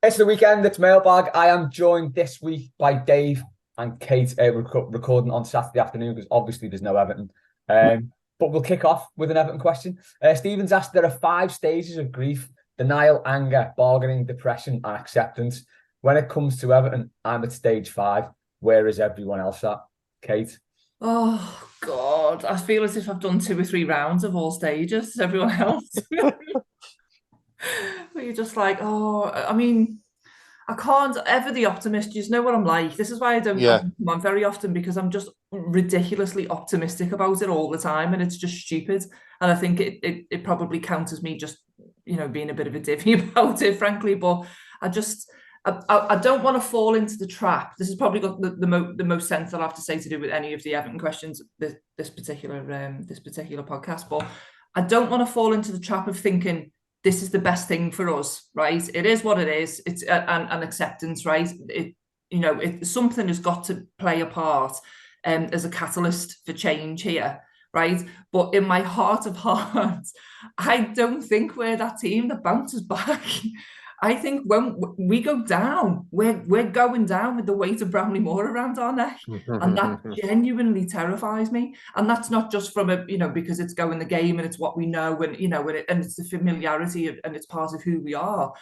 It's the weekend. It's Mailbag. I am joined this week by Dave and Kate. Recording on Saturday afternoon because obviously there's no Everton. But we'll kick off with an Everton question. Stephen's asked, there are 5 stages of grief: denial, anger, bargaining, depression, and acceptance. When it comes to Everton, I'm at stage 5. Where is everyone else at? Kate? Oh God, I feel as if I've done 2 or 3 rounds of all stages, everyone else. But you're just like, oh, I mean, I can't ever the optimist. You just know what I'm like. This is why I Yeah, don't come on very often because I'm just ridiculously optimistic about it all the time, and it's just stupid. And I think it probably counts as me just being a bit of a divvy about it, frankly. But I just I don't want to fall into the trap. This has probably got the most sense I'll have to say to do with any of the Everton questions this particular podcast. But I don't want to fall into the trap of thinking this is the best thing for us, right? It is what it is. It's an acceptance, right? Something has got to play a part as a catalyst for change here, right? But in my heart of hearts, I don't think we're that team that bounces back. I think when we go down, we're going down with the weight of Bramley Moore around our neck, and that genuinely terrifies me. And that's not just from because it's going the game and it's what we know, and it's the familiarity and it's part of who we are.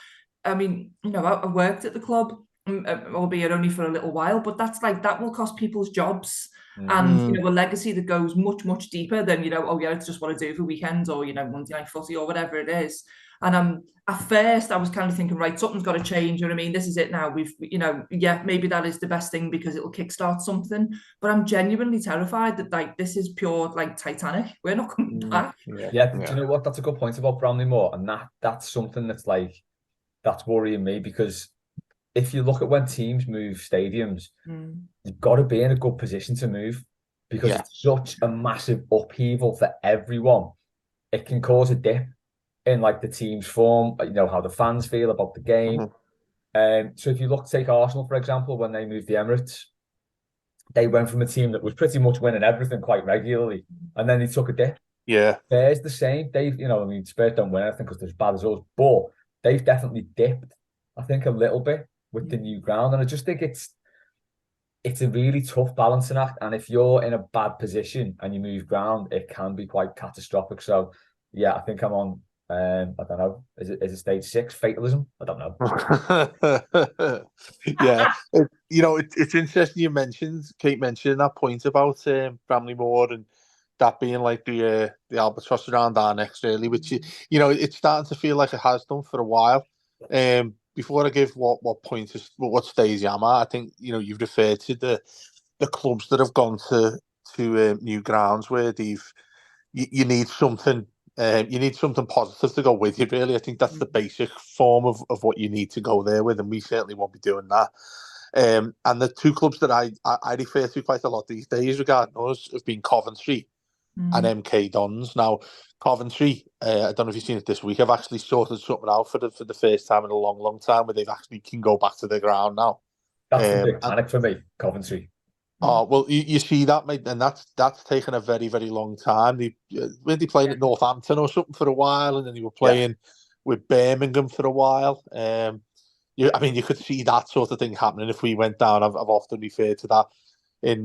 I mean, I worked at the club, albeit only for a little while, but that will cost people's jobs. And mm, a legacy that goes much, much deeper than oh yeah, it's just what I do for weekends or Monday night footy or whatever it is. And at first I was kind of thinking, right, something's got to change. You know what I mean? This is it now. Yeah, maybe that is the best thing because it'll kickstart something. But I'm genuinely terrified that this is pure Titanic. We're not coming back. yeah, Yeah, do yeah, you know what? That's a good point about Bramley Moore, and that's something that's worrying me because if you look at when teams move stadiums, Mm. you've got to be in a good position to move because yeah. it's such a massive upheaval for everyone. It can cause a dip in the team's form, how the fans feel about the game. Mhm. So if you take Arsenal, for example, when they moved the Emirates, they went from a team that was pretty much winning everything quite regularly, and then they took a dip. Yeah, Spurs the same. Spurs don't win anything because they're as bad as us, but they've definitely dipped, I think, a little bit with the Yeah. new ground. And I just think it's a really tough balancing act. And if you're in a bad position and you move ground, it can be quite catastrophic. So yeah, I think I'm on I don't know, is it stage 6 fatalism? I don't know. yeah. It's interesting you mentioned Kate mentioned that point about Bramley Moore and that being like the albatross around our necks, really, which it's starting to feel like it has done for a while. Before I give what point is what stage I'm at, I think you've referred to the clubs that have gone to new grounds where you need something. You need something positive to go with you, really. I think that's the basic form of what you need to go there with, and we certainly won't be doing that. And the two clubs that I refer to quite a lot these days regarding us have been Coventry and Mm. MK Dons. Now, Coventry, I don't know if you've seen it this week, I've actually sorted something out for the first time in a long, long time where they've actually can go back to the ground now. That's the big And panic for me, Coventry. Mm. Oh well, you see that, mate, and that's taken a very, very long time. They were they playing Yeah. at Northampton or something for a while, and then they were Yeah. playing with Birmingham for a while. I mean, you could see that sort of thing happening if we went down. I've often referred to that in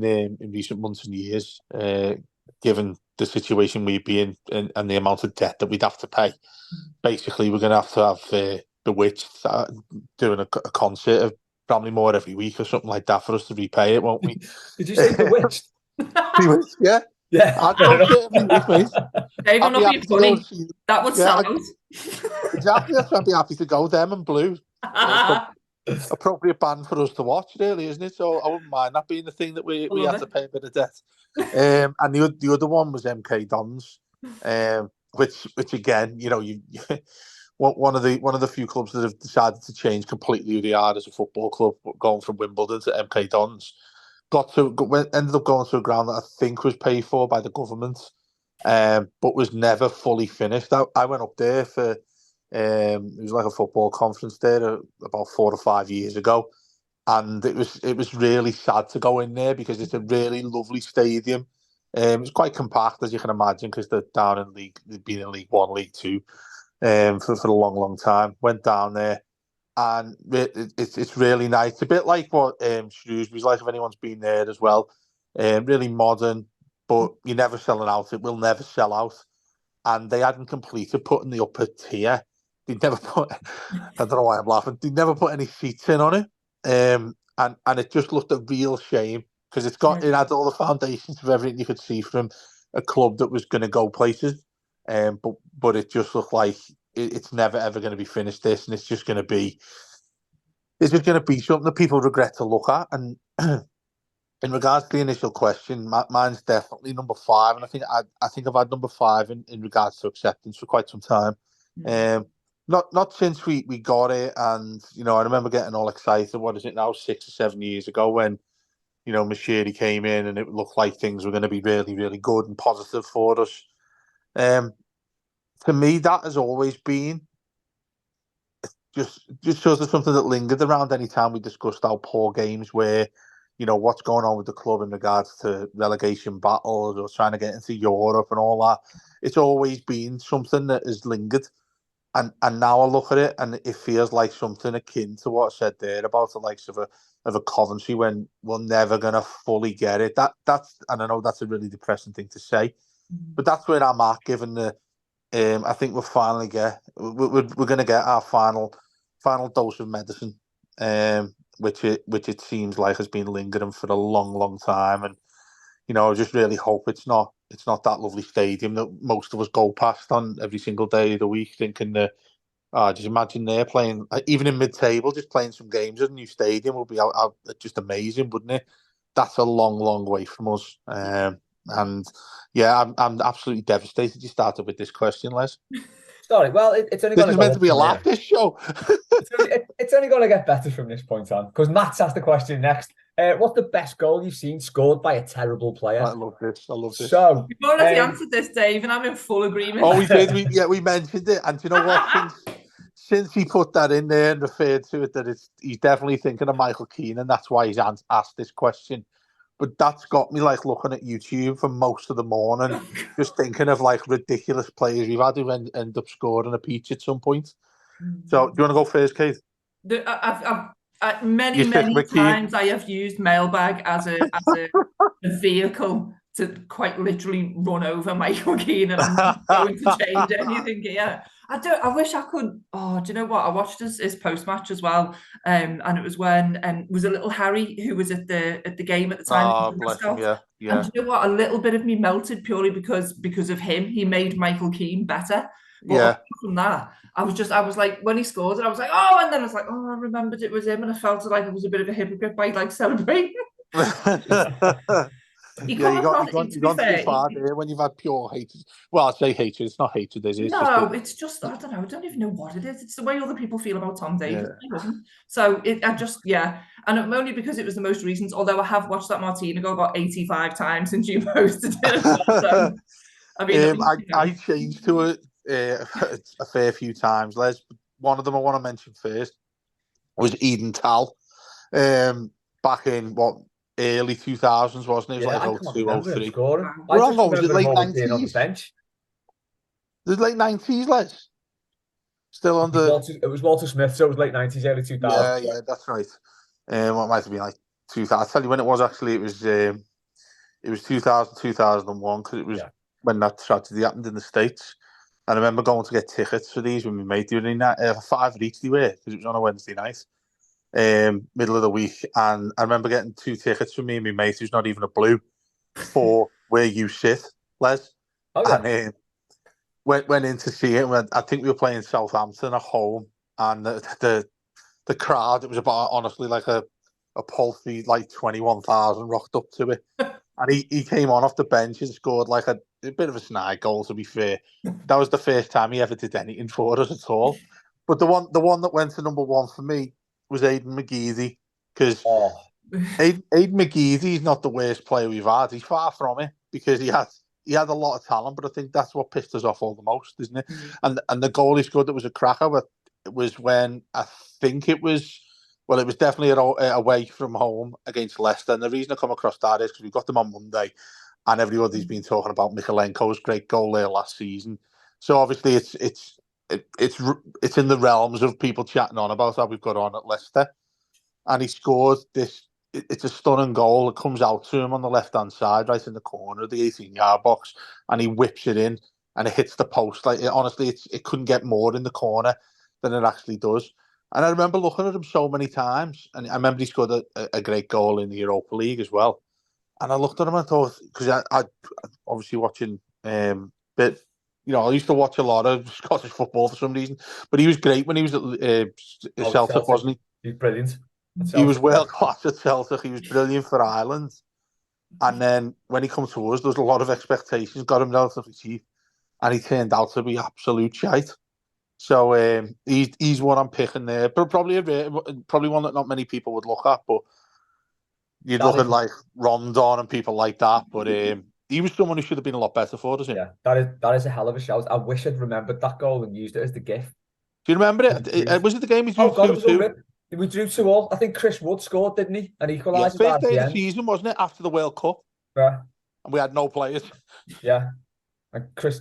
recent months and years, given the situation we'd be in and the amount of debt that we'd have to pay. Basically, we're going to have the Witch doing a concert of Bramley Moore every week or something like that for us to repay it, won't we? Did you say bewitched? Anyway, yeah, Yeah, I'd fair go enough. to every week, mate. Dave, I'm I'd be not being happy to go and funny. see. That would Yeah, sell out. exactly. That's why I'd be happy to go. Them and Blue. Appropriate band for us to watch, really, isn't it? So I wouldn't mind that being the thing that we I we love had to it. pay a bit of debt. And the other one was MK Dons, which again, one of the few clubs that have decided to change completely who they are as a football club, going from Wimbledon to MK Dons. Ended up going to a ground that I think was paid for by the government, but was never fully finished. I went up there for it was like a football conference there about 4 or 5 years ago, and it was really sad to go in there because it's a really lovely stadium. It's quite compact, as you can imagine, because they're down they've been in League One, League Two, for a long, long time. Went down there, and it's really nice. A bit like what Shrewsbury's like, if anyone's been there as well. Really modern, but you're never selling out. It will never sell out. And they hadn't completed putting the upper tier. They never put. I don't know why I'm laughing. They never put any seats in on it. And it just looked a real shame because it had all the foundations of everything you could see from a club that was going to go places. But it just looked like it's never ever going to be finished. This, and it's just going to be something that people regret to look at. And in regards to the initial question, mine's definitely number 5, and I think I've had number 5 in regards to acceptance for quite some time. Not since we got it, and I remember getting all excited. What is it now, 6 or 7 years ago, when Mashiri came in and it looked like things were going to be really, really good and positive for us. To me, that has always been just sort of something that lingered around any time we discussed our poor games, where what's going on with the club in regards to relegation battles or trying to get into Europe and all that. It's always been something that has lingered. And now I look at it and it feels like something akin to what I said there about the likes of a Coventry, when we're never going to fully get it. That's and I know that's a really depressing thing to say, but that's where I'm at, given the I think we're going to get our final dose of medicine, which it seems like has been lingering for a long time. And I just really hope it's not that lovely stadium that most of us go past on every single day of the week, thinking that just imagine they're playing, even in mid-table, just playing some games at a new stadium will be out just amazing, wouldn't it? That's a long way from us. And yeah, I'm absolutely devastated you started with this question, Les. Sorry, well, it's only This going to is go meant to be a laugh, this show. it's only going to get better from this point on, because Matt's asked the question next. What's the best goal you've seen scored by a terrible player? I love this. So you've already answered this, Dave, and I'm in full agreement. Oh, we did. We mentioned it, and do you know what? Since he put that in there and referred to it, that he's definitely thinking of Michael Keane, and that's why he's asked this question. But that's got me looking at YouTube for most of the morning, just thinking of ridiculous players we've had who end up scoring a peach at some point. So, do you want to go first, Kate? Many times I have used Mailbag as a vehicle to quite literally run over Michael Keane, and I'm not going to change anything here. I wish I could. Oh, do you know what? I watched his post-match as well, and it was when was a little Harry who was at the game at the time. Oh, bless him, yeah. And do you know what? A little bit of me melted purely because of him. He made Michael Keane better. But from that, I was like, when he scored it, I was like, oh, and then I was like, oh, I remembered it was him, and I felt like I was a bit of a hypocrite by celebrating. You've gone too far there when you've had pure hatred. Well, I'd say hatred. It's not hatred, is it? It's just I don't know. I don't even know what it is. It's the way other people feel about Tom Davies. So and only because it was the most recent. Although I have watched that Martina go about 85 times since you posted it. So, I mean, I changed to it a fair few times, Les. One of them I want to mention first was Eden Tal, back in early 2000s, wasn't it? It was 02, 03. Was it late 90s? The late 90s, Les? Still on the... It was Walter Smith, so it was late 90s, early 2000s. Yeah, that's right. What might have been 2000. I'll tell you when it was, actually. It was 2000, 2001, because it was when that tragedy happened in the States. And I remember going to get tickets for these with my mate. They were in that, £5 each they were, because it was on a Wednesday night. Middle of the week, and I remember getting 2 tickets for me and my mate, who's not even a blue, for where you sit, Les. And went in to see it. I think we were playing Southampton at home, and the crowd, it was about, honestly, like a paltry 21,000 rocked up to it. And he came on off the bench and scored a bit of a snide goal, to be fair. That was the first time he ever did anything for us at all. But the one that went to number 1 for me was Aidan McGeady, because Aidan McGeady is not the worst player we've had. He's far from it, because he had a lot of talent, but I think that's what pissed us off all the most, isn't it? And the goal he scored that was a cracker, but it was when I think it was definitely away from home against Leicester. And the reason I come across that is because we got them on Monday, and everybody's been talking about Mikalenko's great goal there last season. So obviously it's it's in the realms of people chatting on about how we've got on at Leicester, and he scored this. It's a stunning goal. It comes out to him on the left-hand side, right in the corner of the 18-yard box, and he whips it in, and it hits the post. Like honestly, it couldn't get more in the corner than it actually does. And I remember looking at him so many times, and I remember he scored a great goal in the Europa League as well. And I looked at him and thought, because I obviously watching, but I used to watch a lot of Scottish football for some reason. But he was great when he was at Celtic, wasn't he? He's brilliant. He was world class at Celtic. He was brilliant for Ireland. And then when he comes to us, there was a lot of expectations. Got him relatively cheap, and he turned out to be absolute shite. So he's what I'm picking there, but probably one that not many people would look at. But you'd look at like Rondon and people like that. But he was someone who should have been a lot better for us. Yeah, that is a hell of a shout. I wish I'd remembered that goal and used it as the gif. Do you remember it? Was it the game we drew 2-2? We drew 2-2. I think Chris Wood scored, didn't he? And equalised. First day of the season, wasn't it? After the World Cup. Yeah. And we had no players. Yeah. And Chris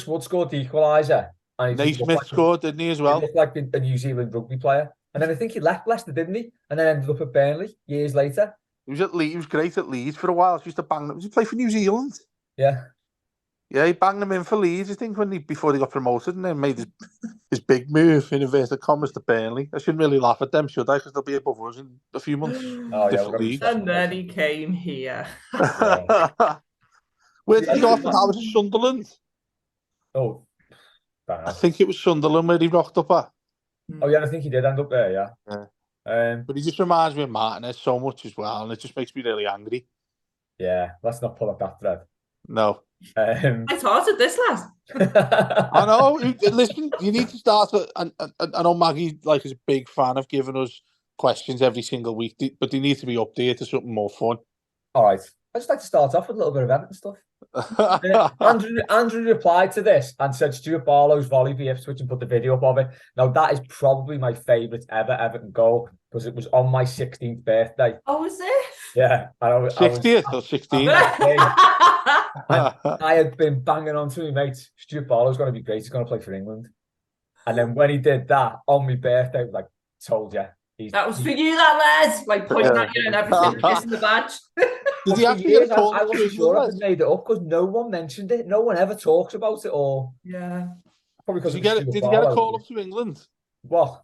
Wood scored the equaliser. And Naismith scored, didn't he, as well? He looked like a New Zealand rugby player. And then I think he left Leicester, didn't he? And then ended up at Burnley years later. He was great at Leeds for a while. He used to bang them. Did he play for New Zealand? Yeah. Yeah, he banged them in for Leeds, I think, before they got promoted, and then made his big move, in inverted commas, to Burnley. I shouldn't really laugh at them, should I? Because they'll be above us in a few months. Oh, yeah. And then he came here. Where did he go after that? Was it Sunderland? Oh, I think it was Sunderland where he rocked up at. Oh, yeah, I think he did end up there, yeah. But he just reminds me of Martinez so much as well, and it just makes me really angry. Yeah, let's not pull up that thread. No. I started this last. I know. Listen, you need to start. I know Maggie is a big fan of giving us questions every single week, but they need to be updated to something more fun. All right. I'd just like to start off with a little bit of Everton stuff. Andrew replied to this and said Stuart Barlow's volley v Ipswich and put the video up of it. Now, that is probably my favourite ever Everton goal because it was on my 16th birthday. Oh, was it? Yeah. 60th or 16th? I had been banging on to me mates. Stuart Barlow's going to be great. He's going to play for England. And then when he did that on my birthday, I was like, told you. That was for you, that Les. Like pointing at you and everything, kissing the badge. Did he actually get a call? I wasn't sure I made it up because no one mentioned it. No one ever talks about it. Or yeah, probably because did he get a call up to England? What?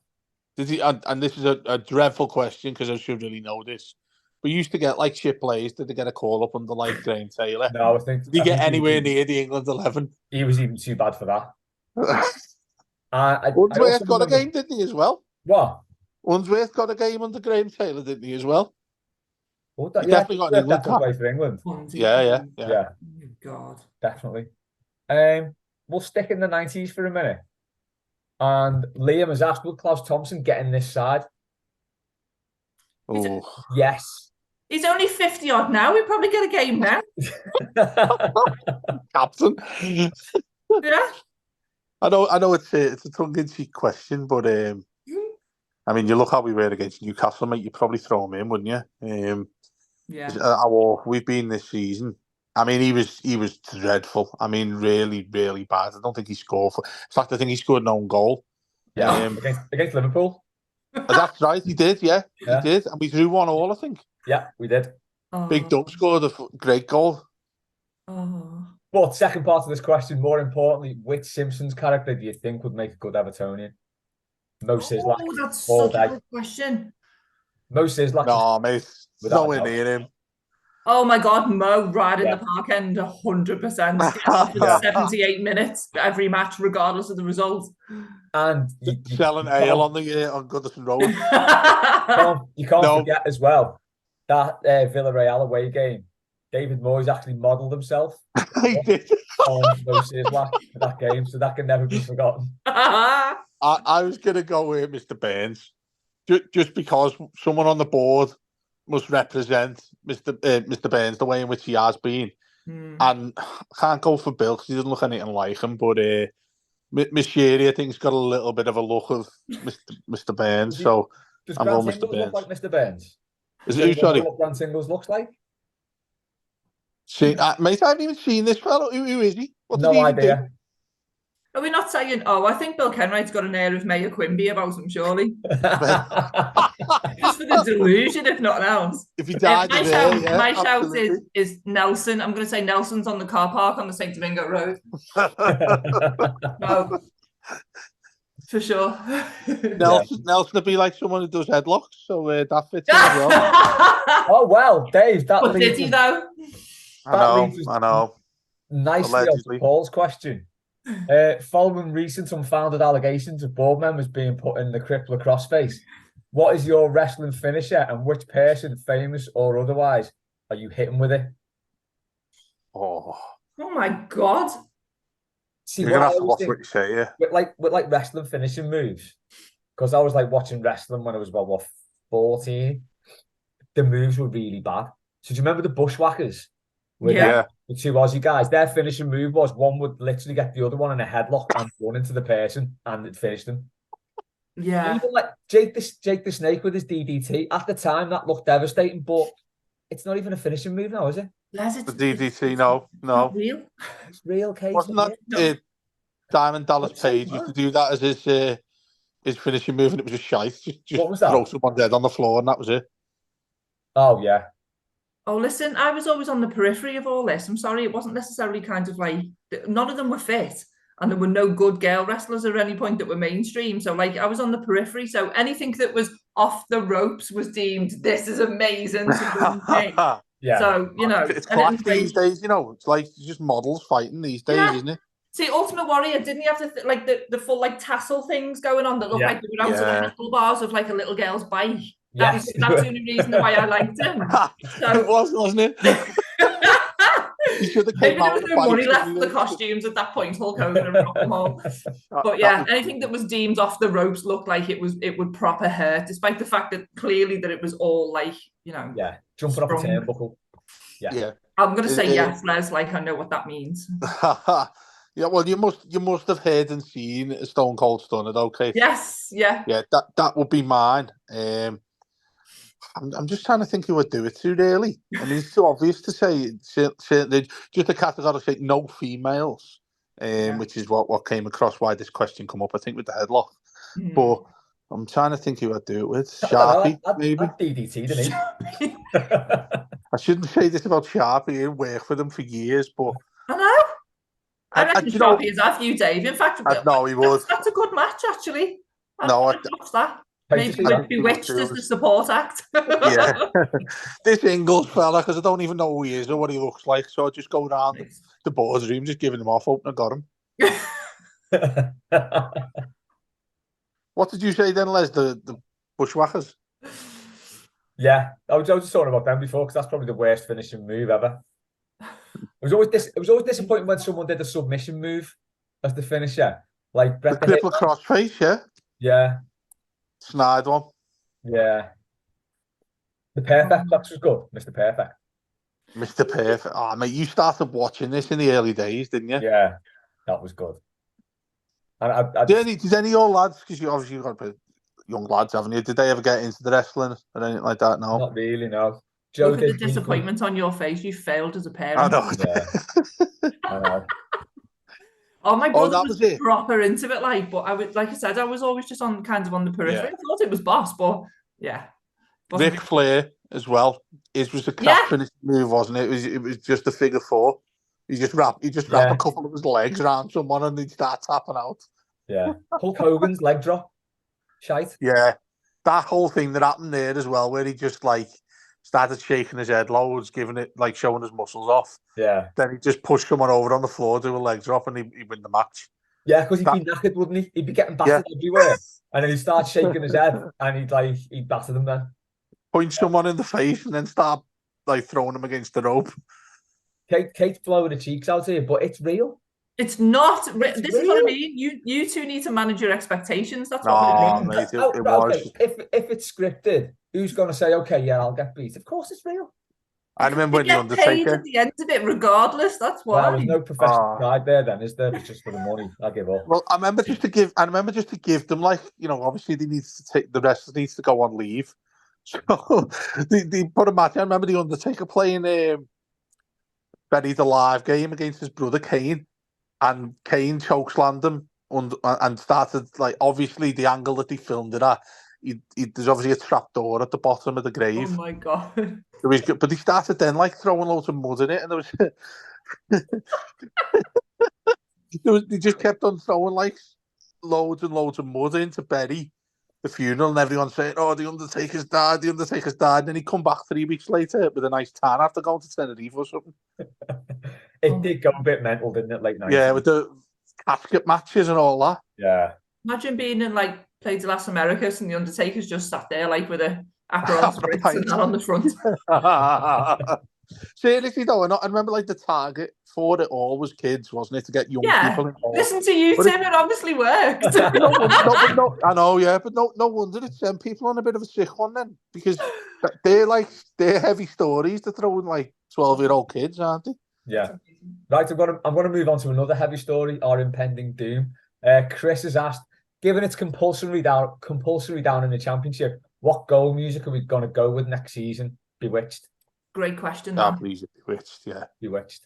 Did he? And this is a dreadful question because I should really know this. We used to get like shit plays. Did they get a call up under like Graham Taylor? No, I think. Did he get anywhere near the England 11? He was even too bad for that. Unsworth got a game, didn't he, as well? What? Unsworth got a game under Graham Taylor, didn't he, as well? He definitely got an England play for England. Yeah. Oh, God. Definitely. We'll stick in the 90s for a minute. And Liam has asked, will Claus Thomsen get in this side? Oh. Yes. He's only 50 odd now. We probably get a game now. Captain. Yeah. I know it's a tongue-in-cheek question, but I mean, you look how we were against Newcastle, mate. You'd probably throw him in, wouldn't you? Yeah. How we've been this season. I mean, he was dreadful. I mean, really, really bad. I don't think he scored. In fact, I think he scored an own goal. Yeah, against Liverpool. That's right, he did. Yeah, he did, and we drew 1-1, I think. Yeah, we did. Big Dub scored a great goal. But second part of this question, more importantly, which Simpsons character do you think would make a good Evertonian? Mo Sislak. Oh, that's such a good question. Mo Sislak. No, mate, nowhere near him. Oh my God, Mo riding the park end 100%. 78 minutes every match, regardless of the result. And selling ale on Goodison Road. You can't forget as well that Villarreal away game. David Moyes actually modelled himself. He did. On Mo Sislak for that game, so that can never be forgotten. I was going to go with Mr. Burns, just because someone on the board must represent Mr. Burns the way in which he has been. And I can't go for Bill because he doesn't look anything like him, but Miss Sherry, I think, has got a little bit of a look of Mr. Burns. So I'm going Mr. Burns. Look like Mr. Burns? Is it sorry? What Grant Singles looks like? Mate, I haven't even seen this fellow. Who is he? What no idea. Are we not saying, oh, I think Bill Kenwright's got an air of Mayor Quimby about him, surely? Just for the delusion, if nothing else. If he died my of shout, air, yeah, my shout absolutely. is Nelson. I'm going to say Nelson's on the car park on the St. Domingo Road. No, for sure. Nelson would be like someone who does headlocks, so that fits in as well. Oh, well, Dave, that But leads did he, us, though? I know. nicely on to Paul's question. Following recent unfounded allegations of board members being put in the crip lacrosse face, what is your wrestling finisher and which person, famous or otherwise, are you hitting with it? Oh my God. See, you're going to have to watch what you say, yeah. With like wrestling finishing moves, because I was like watching wrestling when I was about 14. The moves were really bad. So do you remember the Bushwhackers? Yeah. The two Aussie guys, their finishing move was one would literally get the other one in a headlock and run into the person, and it finished them. Yeah. Even like Jake the Snake with his DDT, at the time that looked devastating, but it's not even a finishing move now, is it? The DDT, no. Not real. It's real, Kate. Wasn't that Diamond Dallas Page used to do that as his finishing move, and it was just shite. Just what was that? Throw someone dead on the floor, and that was it. Oh, yeah. Oh, listen, I was always on the periphery of all this. I'm sorry, it wasn't necessarily kind of like, none of them were fit, and there were no good girl wrestlers at any point that were mainstream. So, like, I was on the periphery. So anything that was off the ropes was deemed, this is amazing. Yeah. So, it's class these days, it's like just models fighting these days, isn't it? See, Ultimate Warrior, didn't he have the full like tassel things going on that looked like they were out of the handlebars of like a little girl's bike? That's the only reason why I liked him. So, it was, wasn't it? Maybe there was no money left for the costumes at that point, Hulk Hogan and Rock and Roll. But yeah, anything that was deemed off the ropes looked like it would proper hurt, despite the fact that clearly that it was all like, jumping off a turnbuckle. Yeah. I'm gonna say yes, Les, like I know what that means. Yeah, well, you must have heard and seen Stone Cold Stunner, okay? Yes, yeah. Yeah, that would be mine. I'm just trying to think who would do it to, really. I mean, it's too obvious to say, certainly, just a categorical say no females, which is what came across why this question come up, I think, with the headlock. But I'm trying to think who I'd do it with. Sharpie, maybe? I'd DDT, didn't he? I shouldn't say this about Sharpie. I worked for them for years, but... I know. I reckon Sharpie is after you, Dave. In fact, no, he would. That's a good match, actually. I'd watch that. Maybe with Bewitched as the support act. Yeah. This Ingles fella, because I don't even know who he is or what he looks like, so I just go around the boardroom just giving him off, hoping I got him. What did you say then, Les? The Bushwhackers? Yeah, I was just talking about them before, because that's probably the worst finishing move ever. It was always disappointing when someone did a submission move as the finisher, like the cripple crossface, yeah, snide one, yeah. The Perfect Box was good, Mr. Perfect. Mr. Perfect. Oh, mate, you started watching this in the early days, didn't you? Yeah, that was good. And did any of your lads, because you obviously got young lads, haven't you? Did they ever get into the wrestling or anything like that? No, not really. No. Joe, look at the disappointment on your face. You failed as a parent. I know. Yeah. I know. Oh, my brother was proper into it, but like I said, I was always just on the periphery. I thought it was boss, but yeah. Ric Flair as well. It was a crap finishing move, wasn't it? It was just a figure four. You just wrap a couple of his legs around someone and he'd start tapping out. Yeah. Hulk Hogan's leg drop. Shite. Yeah. That whole thing that happened there as well, where he just started shaking his head loads, giving it showing his muscles off. Yeah. Then he just pushed someone over on the floor, do a leg drop, and he'd win the match. Yeah, because he'd be knackered, wouldn't he? He'd be getting battered everywhere. And then he'd start shaking his head and he'd batter them then. Point someone in the face and then start throwing them against the rope. Kate's blowing her cheeks out here, but it's real. It's not. This is what I mean. You two need to manage your expectations. That's what mate, it was. Okay. If it's scripted, who's going to say, okay, yeah, I'll get beat? Of course it's real. I remember when the Undertaker... paid at the end of it regardless, that's why. Well, there's no professional pride there then, is there? It's just for the money. I give up. Well, I remember just to give them, obviously the wrestler needs to go on leave. So they put a match. I remember the Undertaker playing Buried Alive game against his brother Kane. and Kane chokeslammed him and started, like, obviously the angle that they filmed it at, there's obviously a trap door at the bottom of the Oh grave. my God. But he started then, like, throwing loads of mud in it, and they just kept on throwing, like, loads and loads of mud in to bury the funeral, and everyone saying, "Oh, the Undertaker's died, the Undertaker's died." And then he come back 3 weeks later with a nice tan after going to Tenerife or something. It did go a bit mental, didn't it? Late night. Yeah, with the casket matches and all that. Yeah. Imagine being in like Play to Las Americas and the Undertaker's just sat there like with a Aperol Spritz and that on the front. Seriously though, I remember, like, the target for it all was kids, wasn't it, to get young people involved? Listen to you, Tim. It obviously worked. I know, yeah, but no wonder it's people on a bit of a sick one then, because they're heavy stories to throw in, like, 12-year-old kids, aren't they? Yeah. Right, I'm gonna move on to another heavy story, our impending doom. Chris has asked, given it's compulsory down in the championship, what goal music are we gonna go with next season? Bewitched. Great question. Please, Bewitched, yeah. Bewitched.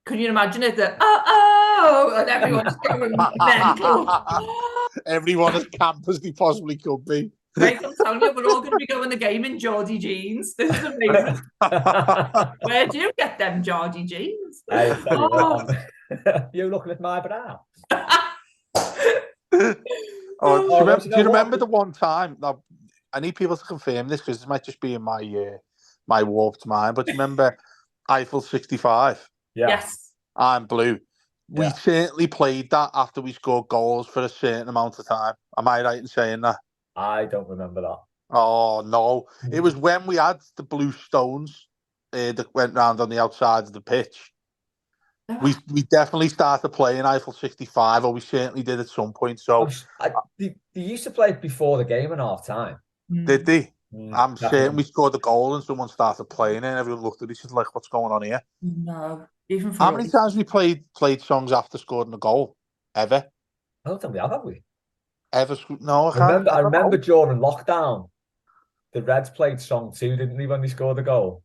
Can you imagine it? That oh, and everyone's going mental. Everyone as camp as they possibly could be. Mate, I'm telling you, we're all going to be going the game in Geordie jeans. This is amazing. Where do you get them Geordie jeans? Hey, you're looking at my bra. Do you remember the one time? Now, I need people to confirm this because this might just be in my warped mind. But do you remember Eiffel 65? Yeah. Yes. I'm Blue. We certainly played that after we scored goals for a certain amount of time. Am I right in saying that? I don't remember that. Oh, no. It was when we had the blue stones that went round on the outside of the pitch. We definitely started playing Eiffel 65, or we certainly did at some point. So they used to play it before the game in half time. Did they? I'm certain we Definitely. scored a goal and someone started playing it and everyone looked at each other like, what's going on here? No. Even for How many times we played songs after scoring a goal? Ever? I don't think we have we? Ever? No, I can't. I remember during lockdown, the Reds played song 2, didn't they, when they scored a goal?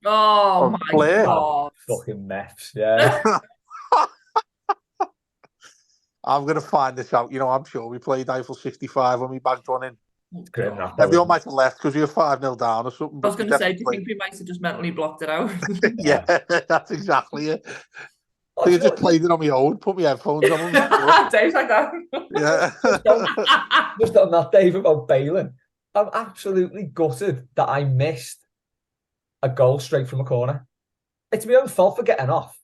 Oh my Blair. God. Fucking meths, yeah. I'm going to find this out. You know, I'm sure we played Eiffel 65 when we bagged one in. Grim, that, Everyone might have left because we were 5-0 down or something. I was going to say, do you think we might have just mentally blocked it out? Yeah, that's exactly it. So you just played it on my own, put my headphones on. Days like that. Yeah. Just on that, Dave, about bailing. I'm absolutely gutted that I missed a goal straight from a corner. It's my own fault for getting off.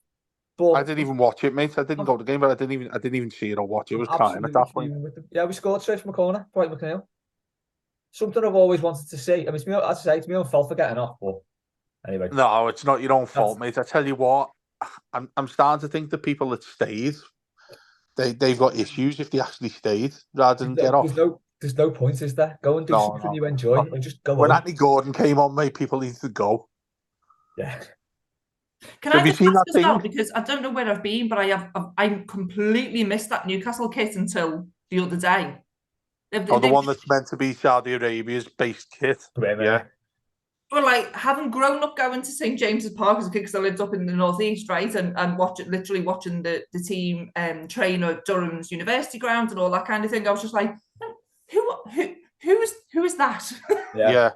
But I didn't even watch it, mate. I didn't go to the game, but I didn't even see it or watch it. It was time at that point. Yeah, we scored straight from a corner, Dwight McNeil. Something I've always wanted to see. I mean, it's my own fault for getting off, but anyway. No, it's not your own fault, mate. I tell you what, I'm starting to think the people that stayed, they've got issues if they actually stayed rather than get off. There's no point, is there? Go and do something you enjoy and just go When home. Anthony Gordon came on, mate, people need to go. Yeah. Can I just ask as well, because I don't know where I've been, but I completely missed that Newcastle kit until the other day. The one that's meant to be Saudi Arabia's based kit. Yeah. But like, having grown up going to St James's Park as a kid, because I lived up in the northeast, right, and literally watching the team train at Durham's University ground and all that kind of thing, I was just like, who is that? Yeah.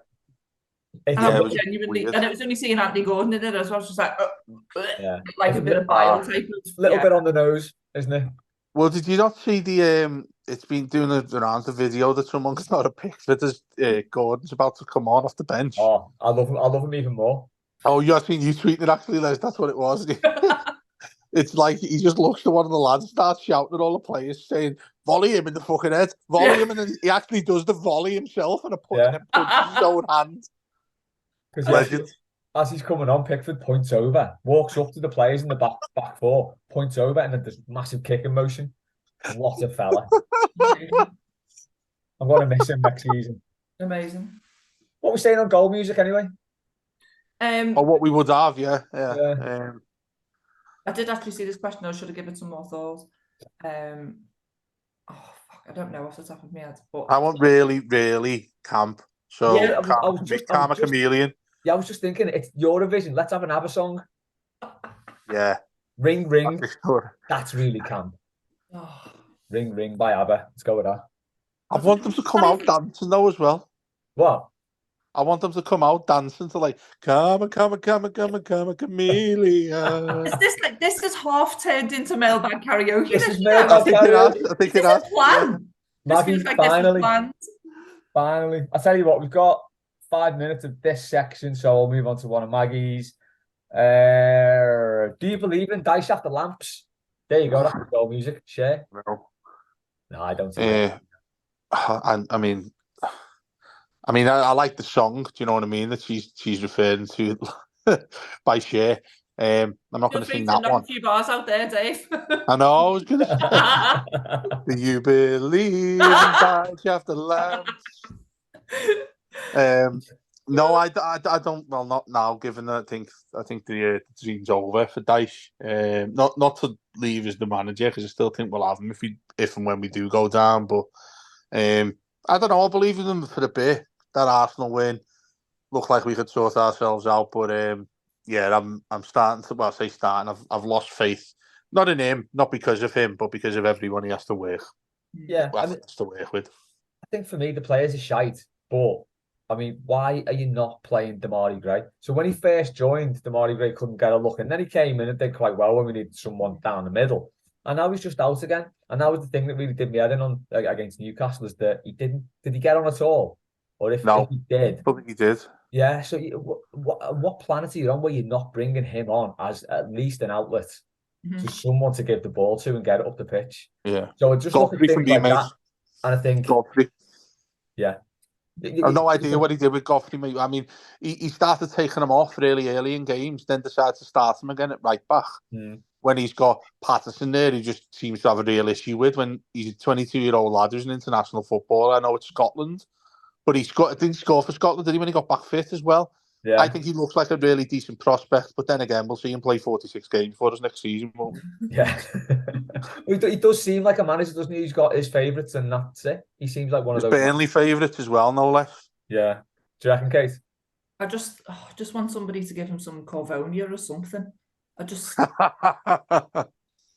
And it was only seeing Anthony Gordon in it, so I was just like, like a bit of bile type of little bit on the nose, isn't it? Well, did you not see the it's been doing around the video that someone got a picture that Gordon's about to come on off the bench? Oh, I love him even more. Oh, I think you tweeted it actually, Les. That's what it was. It's like he just looks to one of the lads and starts shouting at all the players, saying, volley him in the fucking head, volley him, and then he actually does the volley himself and punches his own hand. Legend. As he's coming on, Pickford points over, walks up to the players in the back four, points over, and then there's massive kicking motion. What a fella. I'm going to miss him next season. Amazing. What are we saying on goal music anyway? Or what we would have, yeah. I did actually see this question. I should have given it some more thought. I don't know off the top of my head. But I want really camp. So yeah, I was just Chameleon. Yeah, I was just thinking, it's Eurovision. Let's have an ABBA song. Yeah. Ring Ring. Sure. That's really camp. Oh. Ring Ring by ABBA. Let's go with that. I want them to come out dancing though as well. What? I want them to come out dancing to like come a chameleon. This is half turned into mailbag karaoke. This is you mailbag know? I think it has. I think This it has. is planned. Yeah. This Maggie, feels like finally. this was planned. Finally. I'll tell you what, we've got 5 minutes of this section, so we'll move on to one of Maggie's. Do you believe in dice after lamps? There you go. That's the goal music. Share. No, I don't see that. I mean, I like the song. Do you know what I mean? That she's referring to by Cher. I'm not going to sing that one. A few bars out there, Dave. I know. I was going to say, do you believe in dice after lamps? No, I don't. Well, not now. Given that I think the dream's over for Dyche. Not to leave as the manager because I still think we'll have him if and when we do go down. But I don't know. I believe in them for a bit. That Arsenal win looked like we could sort ourselves out. But yeah, I'm starting to. Well, I say starting. I've lost faith. Not in him, not because of him, but because of everyone he has to work. Yeah, has to work with. I think for me the players are shite, but. I mean, why are you not playing Demarai Gray? So when he first joined, Demarai Gray couldn't get a look, and then he came in and did quite well when we needed someone down the middle. And now he's just out again. And that was the thing that really did me head in on against Newcastle is that he didn't. Did he get on at all? Or if he did, I think he did. Yeah. So what planet are you on where you're not bringing him on as at least an outlet to someone to give the ball to and get it up the pitch? Yeah. So it just look at things like that, and I think, yeah. I've no idea what he did with Godfrey, mate. I mean, he started taking him off really early in games, then decided to start him again at right back. When he's got Patterson there, he just seems to have a real issue with when he's a 22-year-old lad who's an international footballer. I know it's Scotland, but didn't he score for Scotland, did he, when he got back fit as well? Yeah. I think he looks like a really decent prospect, but then again, we'll see him play 46 games for us next season. Yeah. He does seem like a manager, doesn't he? He's got his favourites and that's it. He seems like one of those. Burnley favourites as well, no less. Yeah. Do you reckon, Kate? I just want somebody to give him some Corvonia or something.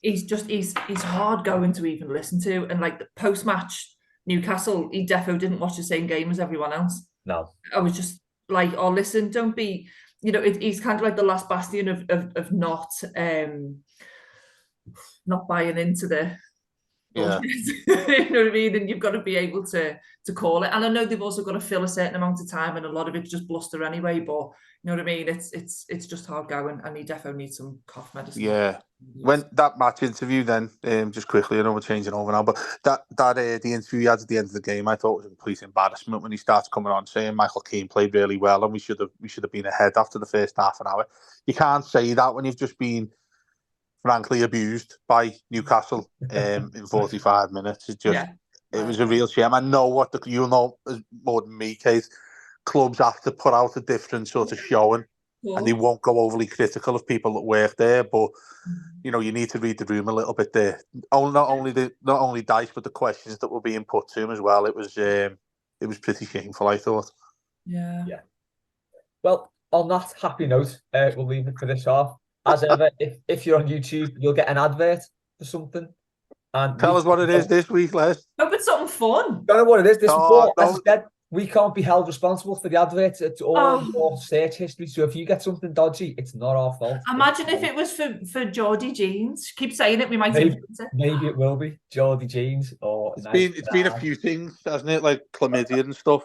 He's hard going to even listen to. And like the post-match Newcastle, he defo didn't watch the same game as everyone else. No. I was just like, oh, listen, don't be, he's kind of like the last bastion of not buying into the bullshit. You know what I mean? And you've got to be able to call it. And I know they've also got to fill a certain amount of time, and a lot of it's just bluster anyway. But you know what I mean? It's just hard going, and he definitely needs some cough medicine. Yeah. When that match interview, then just quickly, I know we're changing over now, but that the interview he had at the end of the game, I thought was a complete embarrassment when he started coming on saying Michael Keane played really well and we should have been ahead after the first half an hour. You can't say that when you've just been frankly abused by Newcastle in 45 minutes. It was a real shame. I know you'll know more than me, Kate. Clubs have to put out a different sort of showing. And they won't go overly critical of people that work there, but you need to read the room a little bit there. Not only Dyche, but the questions that were being put to him as well. It was pretty shameful, I thought. Yeah. Well, on that happy note, we'll leave it for this half. As ever, if you're on YouTube, you'll get an advert for something. And tell us what it is this week, Les. Hope it's something fun. Don't know what it is. As I said, we can't be held responsible for the adverts. It's all your search history. So if you get something dodgy, it's not our fault. Imagine if it was for Geordie Jeans. Keep saying it. We might maybe it will be Geordie Jeans or it's been a few things, hasn't it? Like chlamydia and stuff.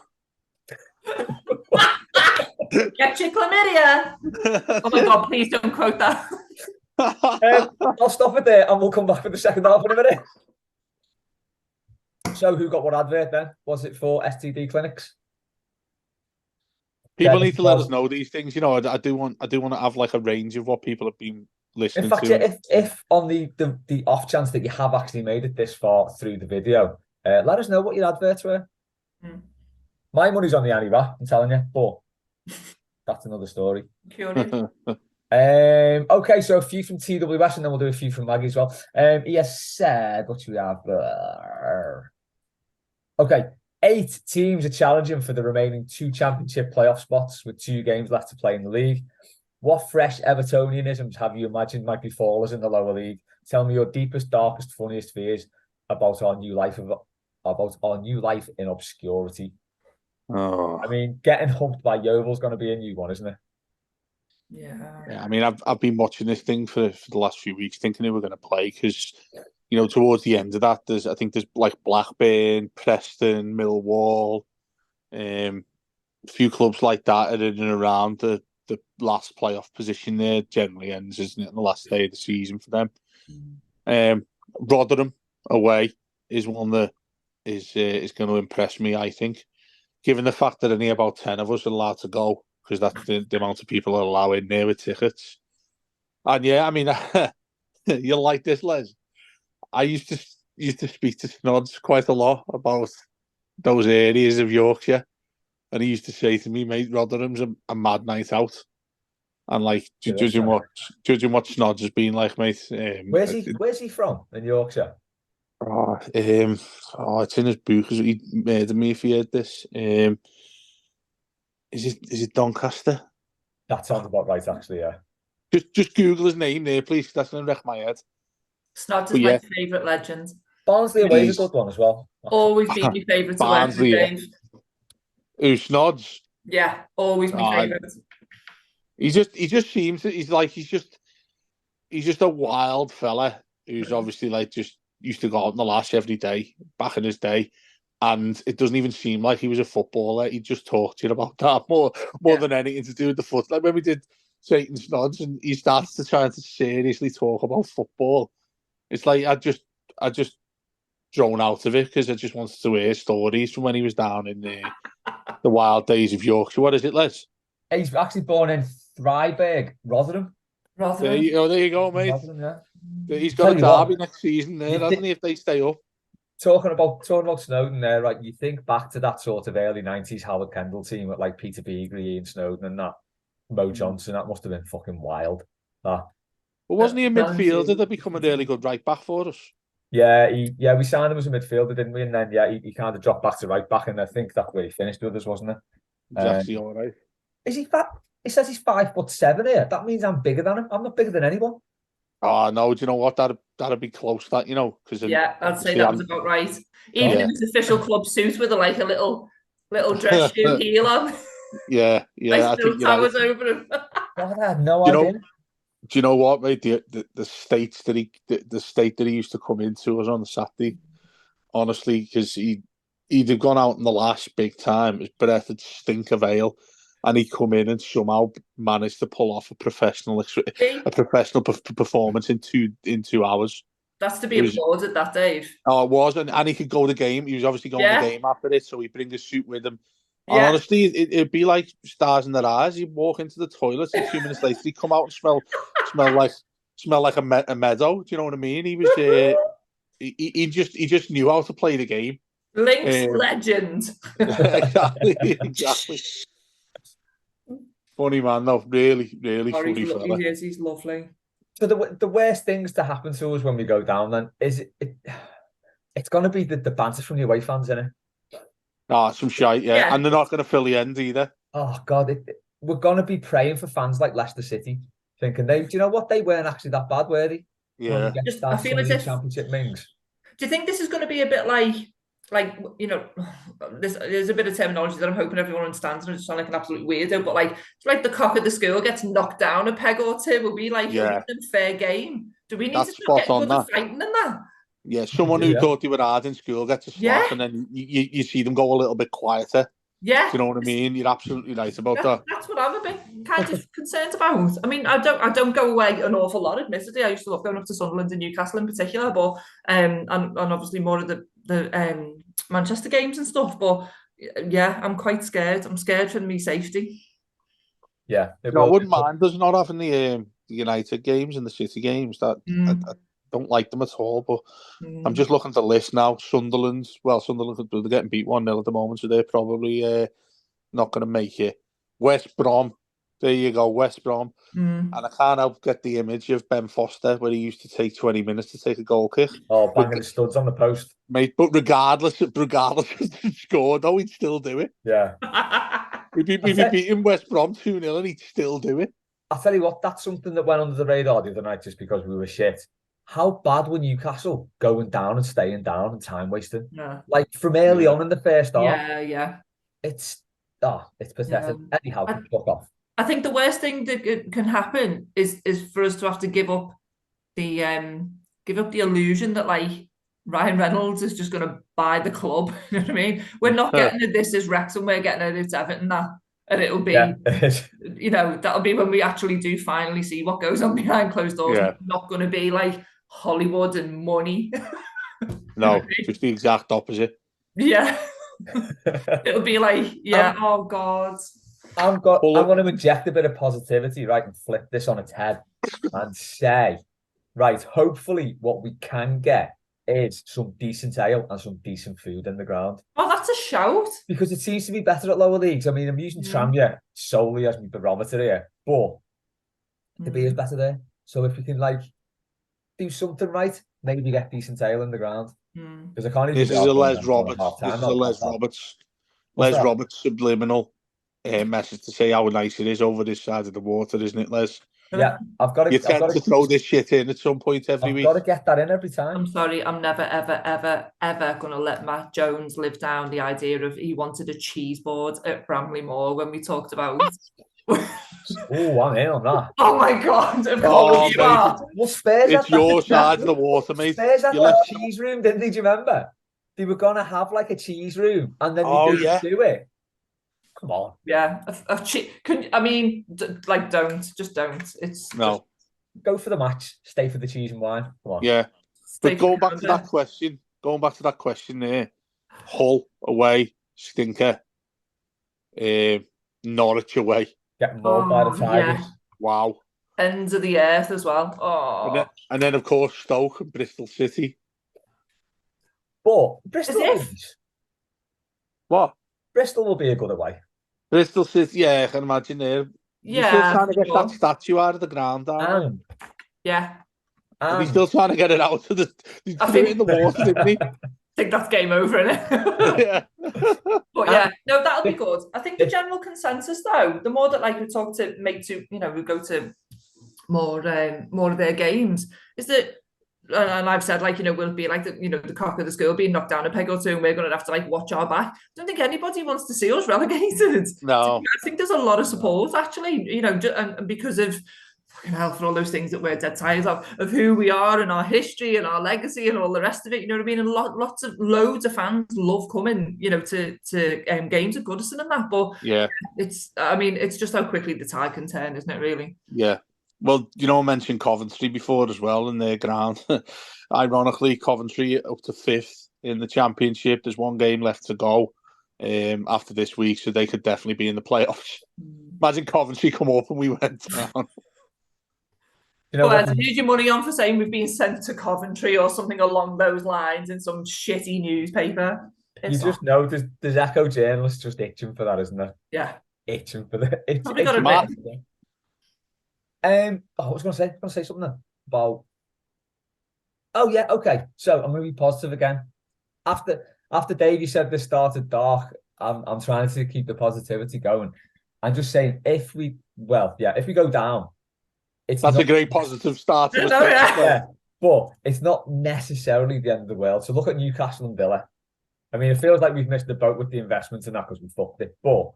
Get your chlamydia. Oh my God! Please don't quote that. I'll stop it there, and we'll come back for the second half in a minute. So, who got what advert then? Was it for STD clinics? People need to let us know these things. I do want to have like a range of what people have been listening to. In fact, if on the off chance that you have actually made it this far through the video, let us know what your adverts were. My money's on the Annie-Rap, I'm telling you, but that's another story. Curious. Okay, so a few from TWS, and then we'll do a few from Maggie as well. He has said, what do we have? Okay, 8 teams are challenging for the remaining 2 championship playoff spots with 2 games left to play in the league. What fresh Evertonianisms have you imagined might befall us in the lower league? Tell me your deepest, darkest, funniest fears about our new life in obscurity. Oh. I mean, getting humped by Yeovil's going to be a new one, isn't it? Yeah. I mean, I've been watching this thing for the last few weeks, thinking who we're going to play because, towards the end of that, there's like Blackburn, Preston, Millwall, a few clubs like that are in and around the last playoff position there. Generally ends, isn't it, on the last day of the season for them. Rotherham away is one that is going to impress me, I think, given the fact that only about 10 of us are allowed to go, because that's the amount of people are allowed in there with tickets. And yeah, I mean, you'll like this, Les. I used to speak to Snods quite a lot about those areas of Yorkshire, and he used to say to me, "Mate, Rotherham's a mad night out." And like judging what Snods has been like, mate. Where's he from in Yorkshire? It's in his book. He murdered me if he heard this. Is it Doncaster? That sounds about right, actually. Yeah. Just Google his name there, please. That's gonna wreck my head. Snods is my favourite legend. Barnsley away is a good one as well. Always been my favourite to work with, Dave. Who, Snods? Yeah, always my favourite. He just seems that he's just a wild fella who's obviously like just used to go out in the lash every day back in his day. And it doesn't even seem like he was a footballer. He just talked to you about that more than anything to do with the foot. Like when we did Satan Snods and he starts to try to seriously talk about football, it's like I just drawn out of it because I just wanted to hear stories from when he was down in the wild days of Yorkshire. What is it, Les? He's actually born in Freiburg, Rotherham. There you go, mate. Rotherham, yeah. He's got a derby next season there, hasn't he, if they stay up? Talking about Snowden there, right? You think back to that sort of early 90s Howard Kendall team with like Peter Beagley, Ian Snowden and that. Mo Johnson, that must have been fucking wild. Well, wasn't he a midfielder that become a really good right back for us? Yeah, we signed him as a midfielder, didn't we? And then he kind of dropped back to right back, and I think that's where he finished with us, wasn't it? Exactly, all right. Is he fat? It says he's 5'7" here. That means I'm bigger than him. I'm not bigger than anyone. Oh no, do you know what? That'd be close, that, because I'd say that was about right. Even in his official club suit with a little dress shoe heel on. Yeah. I think towers over him. God, I had no idea. Do you know what, mate? The state that he used to come into was on the Saturday, honestly, because he'd have gone out in the last big time. His breath would stink of ale, and he'd come in and somehow managed to pull off a professional performance in 2 hours. That's to be applauded, that, Dave. Oh, it was, and he could go the game. He was obviously going the game after it, so he'd bring his suit with him. And honestly, it'd be like stars in their eyes. He'd walk into the toilet, and 2 minutes later, he'd come out and smell like a meadow. Do you know what I mean? He was he just knew how to play the game. Link's legend. Exactly. Funny man, though. Really funny fella. He's lovely. So the worst things to happen to us when we go down then is it's going to be the banter from the away fans, isn't it? Some shite, yeah. And they're not going to fill the end either. Oh God, we're going to be praying for fans like Leicester City, thinking do you know what, they weren't actually that bad, were they? Yeah. I feel as if championship mings. Do you think this is going to be a bit like there's a bit of terminology that I'm hoping everyone understands, and I just sound like an absolute weirdo, but it's like the cock of the school gets knocked down a peg or two. Will be like fair game. Do we need to start getting good at fighting in that? Yeah, someone who thought they were hard in school gets a slap, and then you see them go a little bit quieter. Yeah, do you know what I mean? You're absolutely right about that. That's what I'm a bit kind of concerned about. I mean, I don't go away an awful lot, admittedly. I used to love going up to Sunderland and Newcastle in particular, but and obviously more of the Manchester games and stuff. But yeah, I'm quite scared. I'm scared for me safety. Yeah, I wouldn't mind us not having the United games and the City games. That I don't like them at all, but I'm just looking at the list now. Sunderland, they're getting beat 1-0 at the moment, so they're probably not going to make it. West Brom, there you go, West Brom. And I can't help get the image of Ben Foster where he used to take 20 minutes to take a goal kick. Oh, banging the studs on the post. Mate, but regardless of the score, though, he'd still do it. Yeah. We'd be beating West Brom 2-0 and he'd still do it. I'll tell you what, that's something that went under the radar the other night just because we were shit. How bad were Newcastle going down and staying down and time wasting? Yeah. Like from early on in the first half, Yeah. it's pathetic. Yeah. Anyhow, fuck off. I think the worst thing that can happen is for us to have to give up the illusion that like Ryan Reynolds is just going to buy the club. You know what I mean? We're not getting it. This is Wrexham. We're getting it. It's Everton now, and it'll be, you know, that'll be when we actually do finally see what goes on behind closed doors. Yeah. It's not going to be like Hollywood and money. No, just the exact opposite. Yeah, it'll be like, oh God. I'm going to inject a bit of positivity, right, and flip this on its head and say, right, hopefully what we can get is some decent ale and some decent food in the ground. Oh, that's a shout. Because it seems to be better at lower leagues. I mean, I'm using Tranmere solely as my barometer here, but the beer's better there. So if we can, like, do something right, maybe get decent ale in the ground. Because I can't even. This is a Les Roberts. This is a Les Roberts. Les Roberts subliminal message to say how nice it is over this side of the water, isn't it, Les? Yeah, I've got to. You tend to throw this shit in at some point every week. I've got to get that in every time. I'm sorry, I'm never, ever, ever, ever going to let Matt Jones live down the idea of he wanted a cheese board at Bramley Moor when we talked about. Oh, I'm in on that. Oh my God! Of course you are. Well, Spurs. It's your side of the water, mate. Spurs had a cheese room, didn't they? Do you remember? They were going to have like a cheese room, and then they didn't do it. Come on. Yeah, don't. It's no. Go for the match. Stay for the cheese and wine. Come on. Yeah, but going back to that question there, Hull away, stinker. Norwich away, getting mauled by the Tigers. Yeah. Wow. Ends of the earth as well. Oh. And then of course Stoke and Bristol City. But Bristol. What? Bristol will be a good away. Bristol City, yeah, I can imagine there. You're still trying to get that statue out of the ground, aren't you? Yeah. He's still trying to get it out of the. He threw it in the water, didn't he? I think that's game over, isn't it? Yeah. But yeah, no, that'll be good. I think the general consensus, though, the more that like we talk to we go to more of their games, is that. And I've said, like, we'll be like the cock of the school being knocked down a peg or two, and we're going to have to like watch our back. I don't think anybody wants to see us relegated. No, I think there's a lot of support actually, and because of fucking hell, for all those things that we're dead tired of who we are and our history and our legacy and all the rest of it. You know what I mean? And loads of fans love coming, to games at Goodison and that. But yeah, it's just how quickly the tide can turn, isn't it? Really? Yeah. Well, I mentioned Coventry before as well in their ground. Ironically, Coventry up to 5th in the Championship. There's one game left to go after this week, so they could definitely be in the playoffs. Imagine Coventry come up and we went down. Who's your money on for saying we've been sent to Coventry or something along those lines in some shitty newspaper? You just know there's Echo journalists just itching for that, isn't there? Yeah. Itching for that. Probably got a bit. I was going to say something about. Oh yeah, okay. So I'm going to be positive again. After Davey said this started dark, I'm trying to keep the positivity going. I'm just saying if we go down, that's a great positive start. But it's not necessarily the end of the world. So look at Newcastle and Villa. I mean, it feels like we've missed the boat with the investments and that because we fucked it. But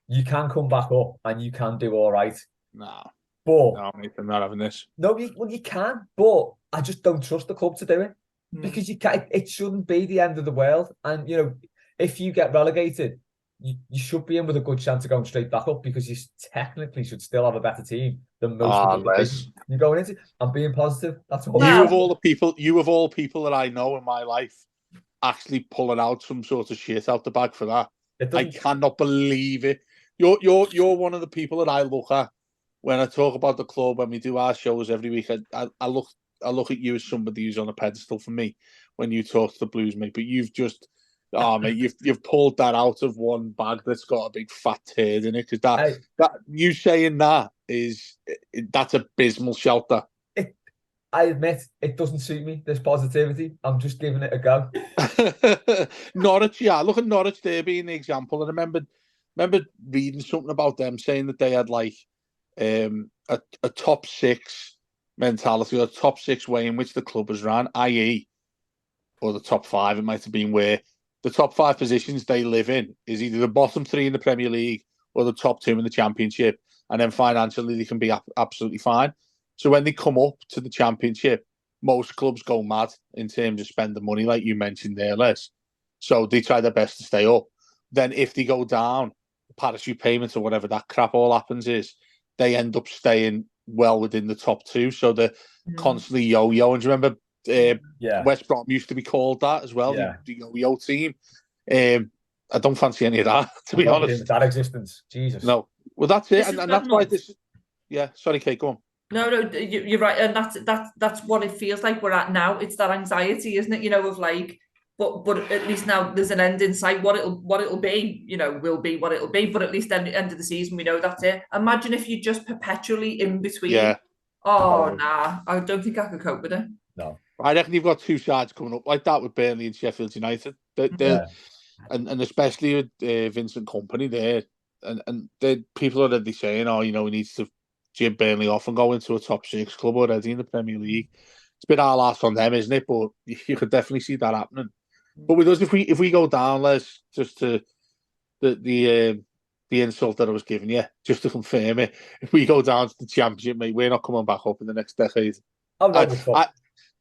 you can come back up and you can do all right. No. But no, mate, I'm not having this. No, you can, but I just don't trust the club to do it because you can't. It shouldn't be the end of the world. And if you get relegated, you should be in with a good chance of going straight back up because you technically should still have a better team than most of the you're going into. I'm being positive. That's all. You of all people that I know in my life, actually pulling out some sort of shit out the bag for that. I cannot believe it. You're one of the people that I look at. When I talk about the club, when we do our shows every week, I look at you as somebody who's on a pedestal for me when you talk to the Blues, mate. But you've just, mate, you've pulled that out of one bag that's got a big fat turd in it. Because that you saying that's abysmal shelter. I admit it doesn't suit me. This positivity, I'm just giving it a go. Norwich, look at Norwich there being the example. I remember reading something about them saying that they had like a top six mentality or a top six way in which the club has ran, i.e., or the top five, it might have been, where the top five positions they live in is either the bottom three in the Premier League or the top two in the Championship, and then financially they can be absolutely fine. So when they come up to the Championship, most clubs go mad in terms of spending money, like you mentioned there, Les. So they try their best to stay up. Then if they go down, parachute payments or whatever that crap all happens is, they end up staying well within the top two. So they're constantly yo-yo. And do you remember West Brom used to be called that as well, the yo-yo team. I don't fancy any of that, to be honest. That existence, Jesus. No. Well, that's it. And that's why this... Yeah, sorry, Kate, go on. No, you're right, and that's what it feels like we're at now. It's that anxiety, isn't it? Of like, but at least now there's an end in sight. What it'll be, will be what it'll be. But at least end of the season, we know that's it. Imagine if you're just perpetually in between. Yeah. Oh, nah, I don't think I could cope with it. No. I reckon you've got two sides coming up like that with Burnley and Sheffield United. And especially with Vincent Kompany there, and the people are already saying, he needs to jib Burnley off and go into a top six club already in the Premier League. It's been our last on them, isn't it? But you could definitely see that happening. But with us, if we go down, Les, just to the insult that I was giving you, just to confirm it, if we go down to the Championship, mate, we're not coming back up in the next decade.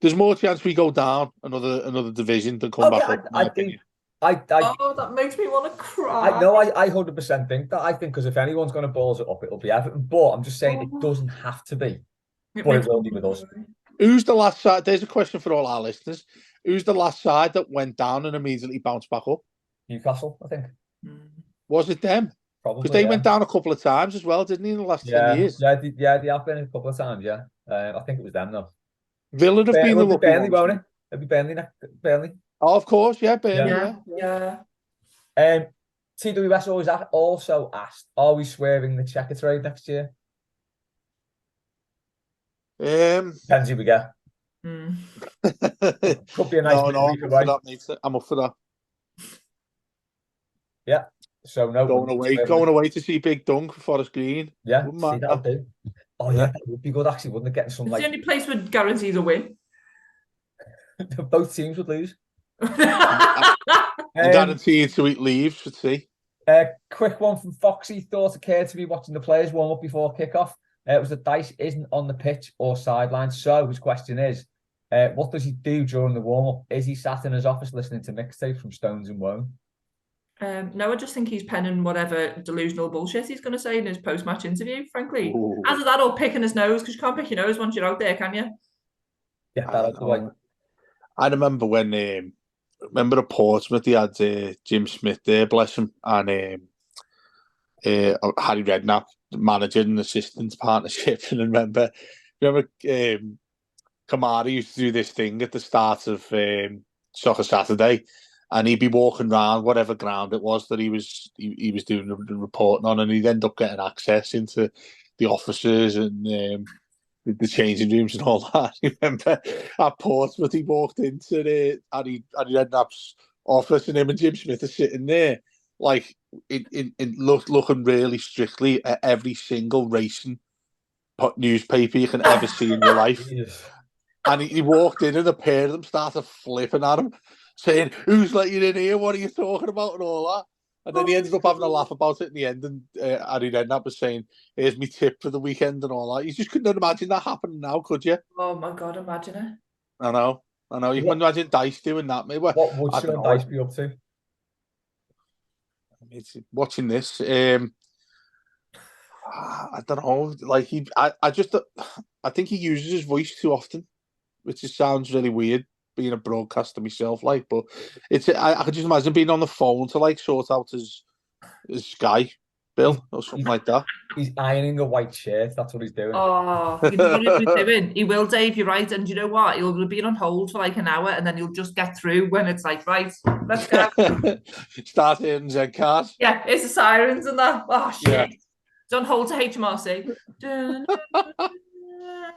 There's more chance we go down another division than come back up. I think. That makes me want to cry. I 100% think that. I think because if anyone's going to balls it up, it'll be Everton. But I'm just saying it doesn't have to be. But it will be with us. Who's the last side? There's a question for all our listeners. Who's the last side that went down and immediately bounced back up? Newcastle, I think. Was it them? Probably. Because they went down a couple of times as well, didn't they, in the last 10 years? Yeah, they have been a couple of times, yeah. I think it was them, though. Villa have been the lucky Burnley, ones. Won't it? It'll be Burnley. Oh, of course, yeah, Burnley, yeah. TWS also asked, are we swerving the checker trade next year? Depends who we get. Could be a nice I'm up for that. Yeah. So no, going away to see Big Dunk for Forest Green. Yeah, that'll do. Oh yeah, that would be good actually, wouldn't it? Getting some the only place would guarantee a win. Both teams would lose. Guaranteed to eat leaves, would see. Quick one from Foxy. Thought it cared to be watching the players warm up before kickoff. It was that Dice isn't on the pitch or sideline. So his question is, what does he do during the warm up? Is he sat in his office listening to mixtapes from Stones and Wone? No, I just think he's penning whatever delusional bullshit he's going to say in his post-match interview, frankly. Ooh. Either that or picking his nose, because you can't pick your nose once you're out there, can you? Yeah, that's the way. I remember when, at Portsmouth, he had Jim Smith there, bless him, and Harry Redknapp, manager and assistant partnership. And remember Kamara used to do this thing at the start of Soccer Saturday, and he'd be walking around whatever ground it was that he was doing the reporting on, and he'd end up getting access into the offices and the changing rooms and all that. Remember at Portsmouth, he walked into Harry Redknapp's office, and him and Jim Smith are sitting there, like looking really strictly at every single racing newspaper you can ever see in your life. And he walked in, and a pair of them started flipping at him, saying, "Who's let you in here? What are you talking about?" and all that. And then he ended up having a laugh about it in the end, and Harry Redknapp was saying, "Here's my tip for the weekend," and all that. You just couldn't imagine that happening now, could you? Oh my God, imagine it. I know. You can imagine Dice doing that. Maybe. What would Sean Dice be up to? Watching this, I don't know. Like I think he uses his voice too often, which sounds really weird, being a broadcaster myself, like, but I could just imagine being on the phone to like sort out his Sky bill or something like that. He's ironing a white shirt. That's what he's doing. Oh, you know what he'll be doing? He will, Dave. You're right. And you know what? He'll be on hold for like an hour, and then he'll just get through when it's like, right, let's go. Start hearing Z cars. Yeah, it's the sirens and that. Oh shit! Yeah. He's on hold to HMRC.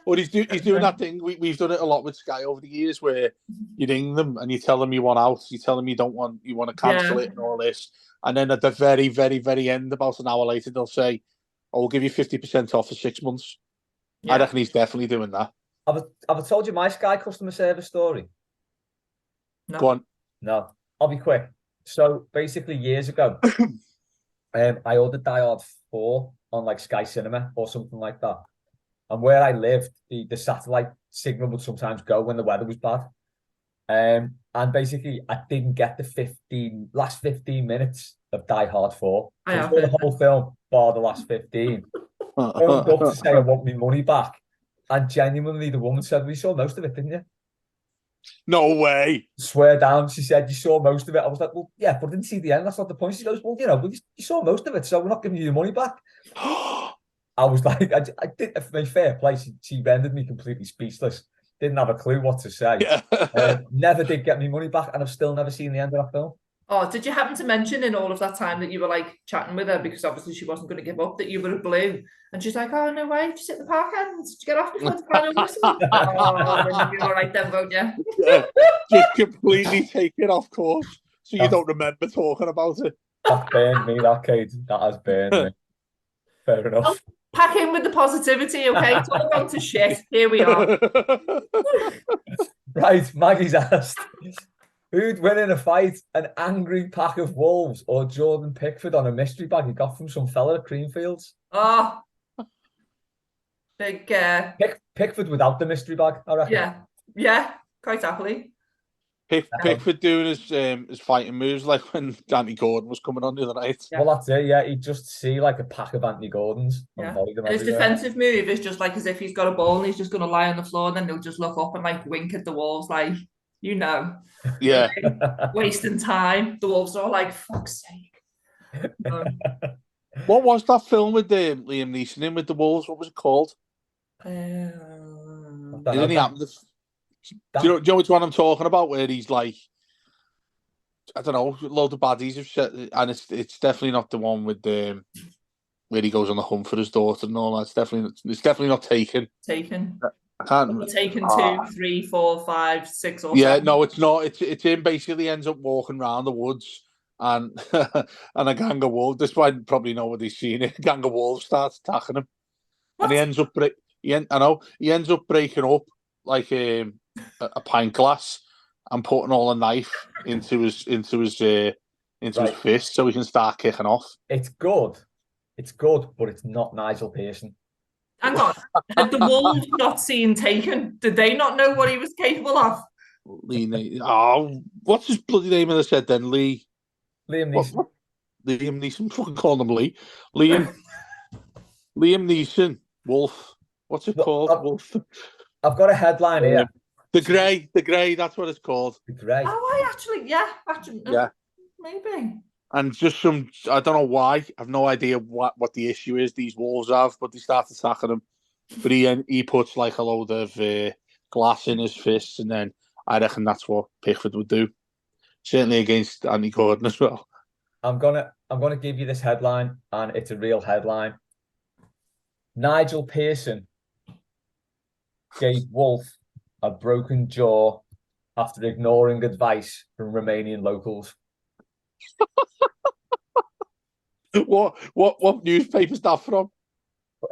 Well, he's doing that thing. We've done it a lot with Sky over the years, where you ring them and you tell them you want out, you tell them you want to cancel it and all this, and then at the very, very, very end, about an hour later, they'll say, I'll give you 50% off for 6 months. Yeah. I reckon he's definitely doing that. Have I told you my Sky customer service story? No. Go on. No, I'll be quick. So basically, years ago, I ordered Die Hard 4 on like Sky Cinema or something like that. And where I lived, the satellite signal would sometimes go when the weather was bad. And basically, I didn't get the last 15 minutes of Die Hard 4. So I saw the whole film bar the last 15. Phoned up to say I want my money back. And genuinely, the woman said, "We saw most of it, didn't you?" No way. Swear down. She said, "You saw most of it." I was like, "Well, yeah, but I didn't see the end. That's not the point." She goes, "Well, you saw most of it, so we're not giving you your money back." I was like, I did, for my fair play, she rendered me completely speechless. Didn't have a clue what to say. Yeah. Never did get me money back, and I've still never seen the end of that film. Oh, did you happen to mention in all of that time that you were like chatting with her, because obviously she wasn't going to give up, that you were a blue? And she's like, "Oh, no way, did you sit in the park end? Did you get off before the final whistle?" Oh, then you'd be all right then, won't you? Yeah. Just completely take it off course, so you don't remember talking about it. That burned me, that Kate. That has burned me. Fair enough. I'll pack in with the positivity, okay? It's all gone to shit. Here we are. Right, Maggie's asked, who'd win in a fight, an angry pack of wolves or Jordan Pickford on a mystery bag he got from some fella at Creamfields? Oh, big, Pickford without the mystery bag, I reckon. yeah, quite happily. Pickford doing his fighting moves like when Anthony Gordon was coming on the other night. Yeah. Well, that's it. Yeah, he'd just see like a pack of Anthony Gordons and volley them And his everywhere. defensive move is just like as if he's got a ball and he's just going to lie on the floor, and then he'll just look up and like wink at the walls, like, Yeah. wasting time. The wolves are all like, "Fuck's sake." What was that film with Liam Neeson in with the wolves? What was it called? Do you know which one I'm talking about? Where he's like, I don't know, a load of baddies have said, and it's definitely not the one with where he goes on the hunt for his daughter and all that. It's definitely not Taken. Taken. I can't. Taken 2, 3, 4, 5, 6, or 7. Yeah, no, it's not. It's him basically ends up walking around the woods and and a gang of wolves. This why probably know what he's seen. A gang of wolves starts attacking him, and he ends up he ends up breaking up like a pint glass and putting all a knife into his fist so he can start kicking off. It's good, but it's not Nigel Pearson. Hang on, had the wolves not seen Taken? Did they not know what he was capable of? What's his bloody name in the set then? Liam Neeson. Liam Neeson. Fucking call him Lee. Liam Neeson. Wolf. What's it called? Wolf. I've got a headline here. The Grey. That's what it's called. The Grey. Oh, yeah, maybe. And just I don't know why. I've no idea what the issue is these wolves have, but they start attacking him. But he puts like a load of glass in his fists, and then I reckon that's what Pickford would do. Certainly against Andy Gordon as well. I'm gonna give you this headline, and it's a real headline. Nigel Pearson gave Wolf a broken jaw after ignoring advice from Romanian locals. What newspaper's that from?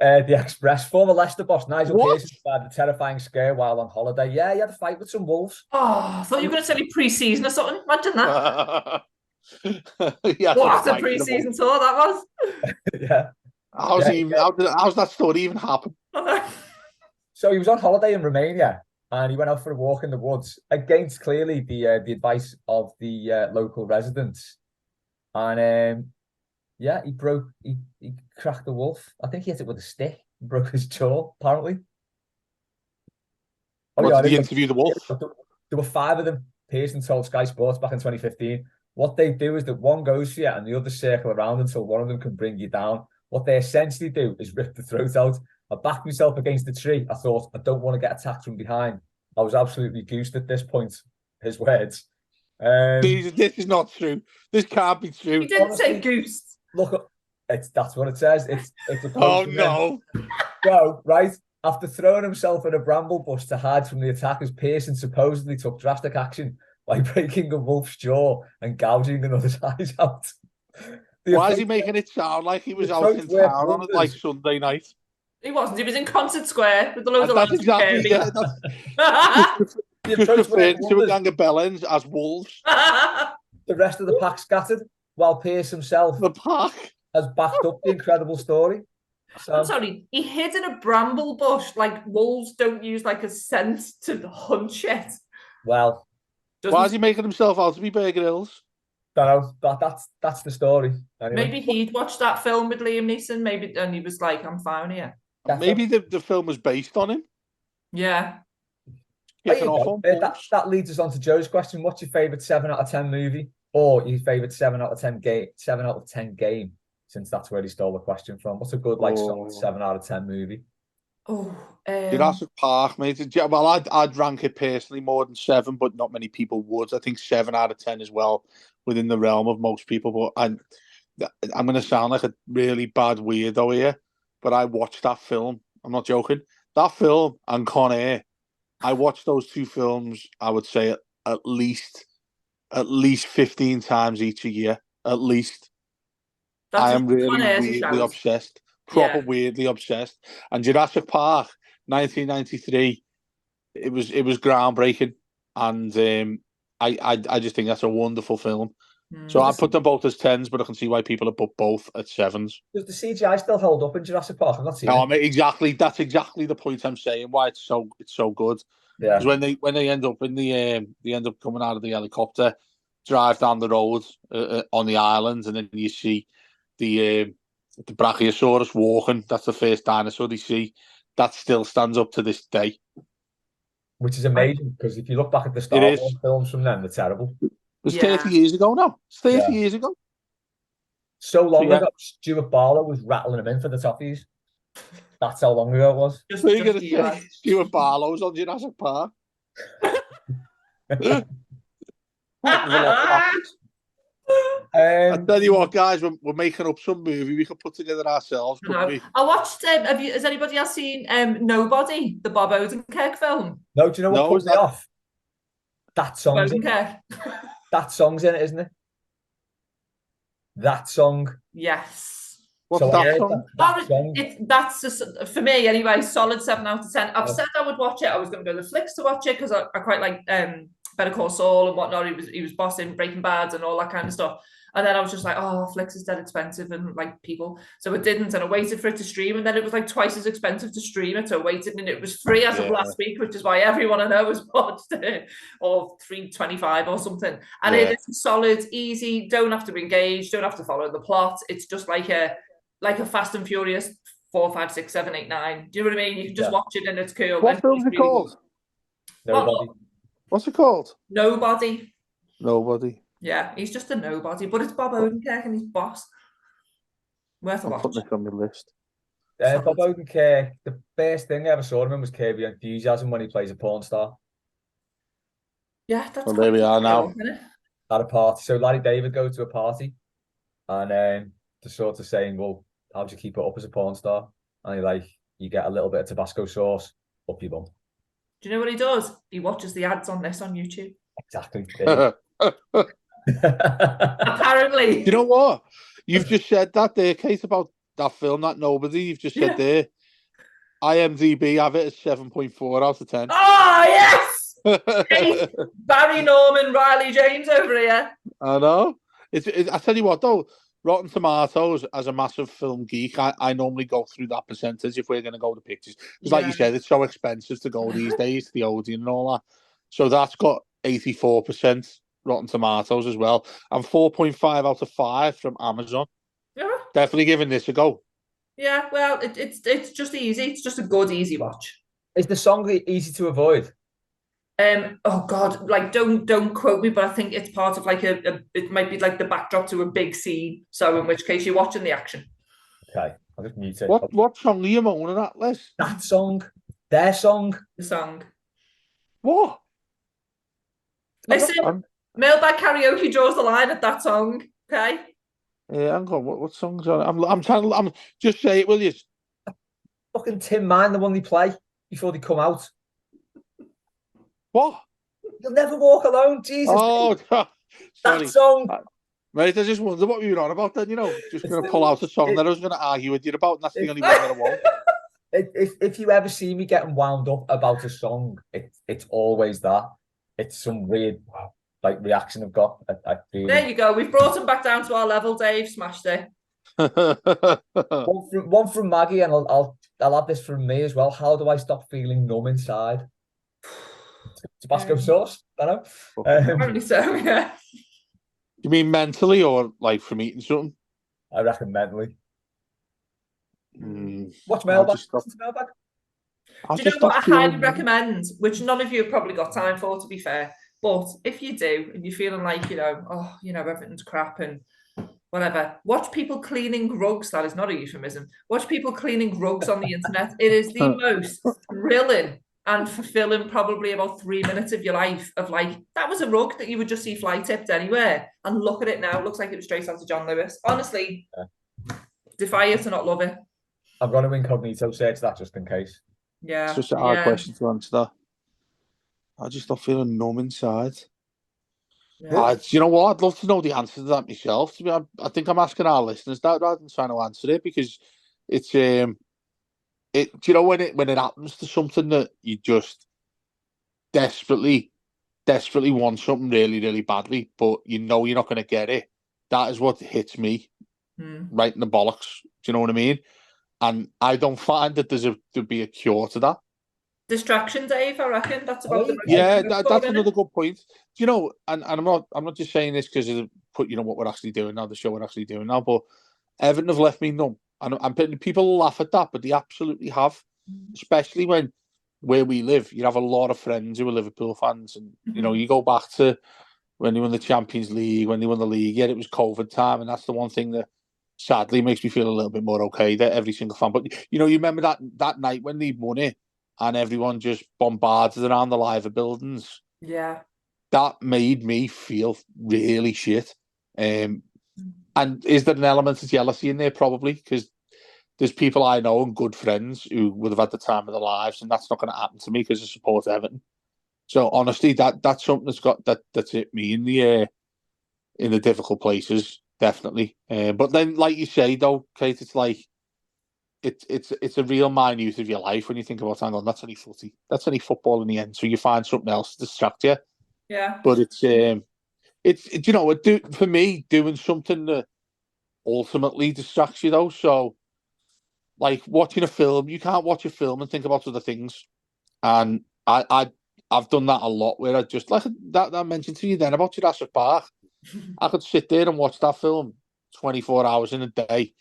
The Express. Former Leicester boss Nigel Pearson had a terrifying scare while on holiday. Yeah, he had a fight with some wolves. Oh, I thought you were going to say pre-season or something. Imagine that. What a pre-season tour that was. Yeah. How's that story even happen? So he was on holiday in Romania, and he went out for a walk in the woods against clearly the advice of the local residents. And he cracked the wolf. I think he hit it with a stick, broke his jaw, apparently. Did he interview the wolf? There were 5 of them. Pearson told Sky Sports back in 2015. What they do is that one goes for you and the other circle around until one of them can bring you down. What they essentially do is rip the throat out. I backed myself against the tree. I thought, I don't want to get attacked from behind. I was absolutely goosed at this point. His words. This is not true. This can't be true. He didn't say goosed. Look, that's what it says. It's a oh no. So, right, after throwing himself in a bramble bush to hide from the attackers, Pearson supposedly took drastic action by breaking a wolf's jaw and gouging another's eyes out. Why is he making it sound like he was out in work town on like wonders. Sunday night? He wasn't. He was in Concert Square with the loads of That's lads from exactly Kirby. yeah. That's The just approach work referring to a wonders. gang of bellends as wolves. The rest of the pack scattered, while Pierce himself The pack. has backed up the incredible story. I'm So sorry, he hid in a bramble bush. Like wolves don't use like a scent to hunt shit. well, Why is he making himself out to be Bear Grylls? don't know. That's the story. Anyway. Maybe he'd watched that film with Liam Neeson. Maybe, and he was like, "I'm fine here." Maybe the film was based on him. Yeah. Kicking off on that leads us on to Joe's question. What's your favourite 7 out of 10 movie? Or your favourite 7 out of 10 game? 7 out of 10 game, since that's where he stole the question from. What's a good solid 7 out of 10 movie? Oh, Jurassic Park, mate. Well, I'd rank it personally more than 7, but not many people would. I think 7 out of 10 as well, within the realm of most people. But I'm going to sound like a really bad weirdo here, but I watched that film. I'm not joking. That film and Con Air, I watched those two films, I would say at least 15 times each a year, at least. I am really weirdly obsessed. Weirdly obsessed. And Jurassic Park, 1993, it was groundbreaking, and I just think that's a wonderful film. So I put them both as 10s, but I can see why people have put both at 7s. Does the CGI still hold up in Jurassic Park? I've not seen it. Mate, exactly. That's exactly the point I'm saying. Why it's so good. Yeah. Because when they end up in they end up coming out of the helicopter, drive down the road on the island, and then you see the Brachiosaurus walking. That's the first dinosaur they see. That still stands up to this day. Which is amazing, because if you look back at the Star Wars films from then, they're terrible. It was 30 years ago now. It's 30 years ago. So long ago, Stuart Barlow was rattling them in for the toffees. That's how long ago it was. So you're going to say Stuart Barlow's on Jurassic Park? I tell you what, guys, we're making up some movie we could put together ourselves. I watched. Has anybody else seen Nobody, the Bob Odenkirk film? No, do you know what put me off? That song's in it. That song's in it, isn't it? That song. Yes. What's that song? That's for me anyway. Solid 7 out of 10. I've said I would watch it. I was going to go to the flicks to watch it because I quite like Better Call Saul and whatnot. He was bossing Breaking Bad and all that kind of stuff. And then I was just like, oh, Flicks is dead expensive and like people. So it didn't. And I waited for it to stream. And then it was like twice as expensive to stream it. So I waited, and it was free as of last week, which is why everyone I know has watched it, or $3.25 or something. And it is solid, easy. Don't have to engage. Don't have to follow the plot. It's just like a Fast and Furious 4, 5, 6, 7, 8, 9. Do you know what I mean? You can just watch it and it's cool. What film's it called? Nobody. What's it called? Nobody. Nobody. Yeah, he's just a nobody, but it's Bob Odenkirk and he's boss. Worth a watch. Putting it on my list. Bob Odenkirk, the best thing I ever saw him in was Curb Your Enthusiasm when he plays a porn star. Yeah, that's well, there we are now. At a party. So Larry David goes to a party, and they're sort of saying, well, how do you keep it up as a porn star? And you get a little bit of Tabasco sauce up your bum. Do you know what he does? He watches the ads on this on YouTube. Exactly. Apparently. You know what? You've just said that there, Kate, about that film, that Nobody. You've just said there. IMDb have it as 7.4 out of 10. Oh, yes! Barry Norman, Riley James over here. I know. I tell you what, though, Rotten Tomatoes, as a massive film geek, I normally go through that percentage if we're going to go to pictures. Because like you said, it's so expensive to go these days, the Odeon and all that. So that's got 84% Rotten Tomatoes as well. And 4.5 out of 5 from Amazon. Yeah. Definitely giving this a go. Yeah, well, it's just easy. It's just a good, easy watch. Is the song easy to avoid? Oh God, like don't quote me, but I think it's part of like it might be like the backdrop to a big scene. So in which case you're watching the action. Okay, I'll just mute it. What song are you moaning at, Les? That song, their song, the song. What? Listen, Mailbag Karaoke draws the line at that song. Okay. Yeah, hang on. What songs are? I'm just say it, will you? Fucking Tim Mine, the one they play before they come out. What? You'll never walk alone, Jesus. Oh, sorry. That song. Right, I just wonder what we were on about then, just going to pull out a song that I was going to argue with you about, and that's the only one that I won't. If you ever see me getting wound up about a song, it's always that. It's some weird reaction I've got. There you go. We've brought him back down to our level, Dave. Smashed it. One from Maggie, and I'll add this from me as well. How do I stop feeling numb inside? Tabasco sauce? I don't know. Apparently so, yeah. You mean mentally or like from eating something? I reckon mentally. Watch I'll Mailbag. just stop. Mailbag. Do you know what I highly recommend, which none of you have probably got time for, to be fair, but if you do, and you're feeling like, everything's crap and whatever, watch people cleaning rugs. That is not a euphemism. Watch people cleaning rugs on the internet. It is the most thrilling and fulfilling probably about 3 minutes of your life of that was a rug that you would just see fly tipped anywhere, and look at it now. It looks like it was straight out of John Lewis. Honestly, defy you to not love it. I'm going to incognito search that just in case. Yeah. It's such a hard question to answer that. I just stop feeling numb inside. Yeah. You know what? I'd love to know the answer to that myself. I think I'm asking our listeners that rather than trying to answer it, because it's when it happens to something that you just desperately want something really, really badly, but you're not going to get it. That is what hits me right in the bollocks. Do you know what I mean? And I don't find that there'd be a cure to that. Distraction, Dave, I reckon. That's about that's another good point. And I'm not just saying this because of what we're actually doing now, the show we're actually doing now, but Everton have left me numb. And people laugh at that, but they absolutely have. Especially where we live, you have a lot of friends who are Liverpool fans, and you go back to when they won the Champions League, when they won the league. Yeah, it was COVID time, and that's the one thing that sadly makes me feel a little bit more okay. That every single fan, but you remember that night when they won it, and everyone just bombarded around the Liver buildings. Yeah, that made me feel really shit. And is there an element of jealousy in there? Probably, because there's people I know and good friends who would have had the time of their lives, and that's not going to happen to me because I support Everton. So honestly, that's something that's hit me in the difficult places, definitely. But then, like you say, though, Kate, it's like it's a real minute of your life when you think about, hang on, that's only footy, that's only football in the end. So you find something else to distract you. Yeah. But for me, doing something that ultimately distracts you, though. So, like watching a film, you can't watch a film and think about other things. And I've done that a lot, where I just, like that I mentioned to you then about Jurassic Park. I could sit there and watch that film 24 hours in a day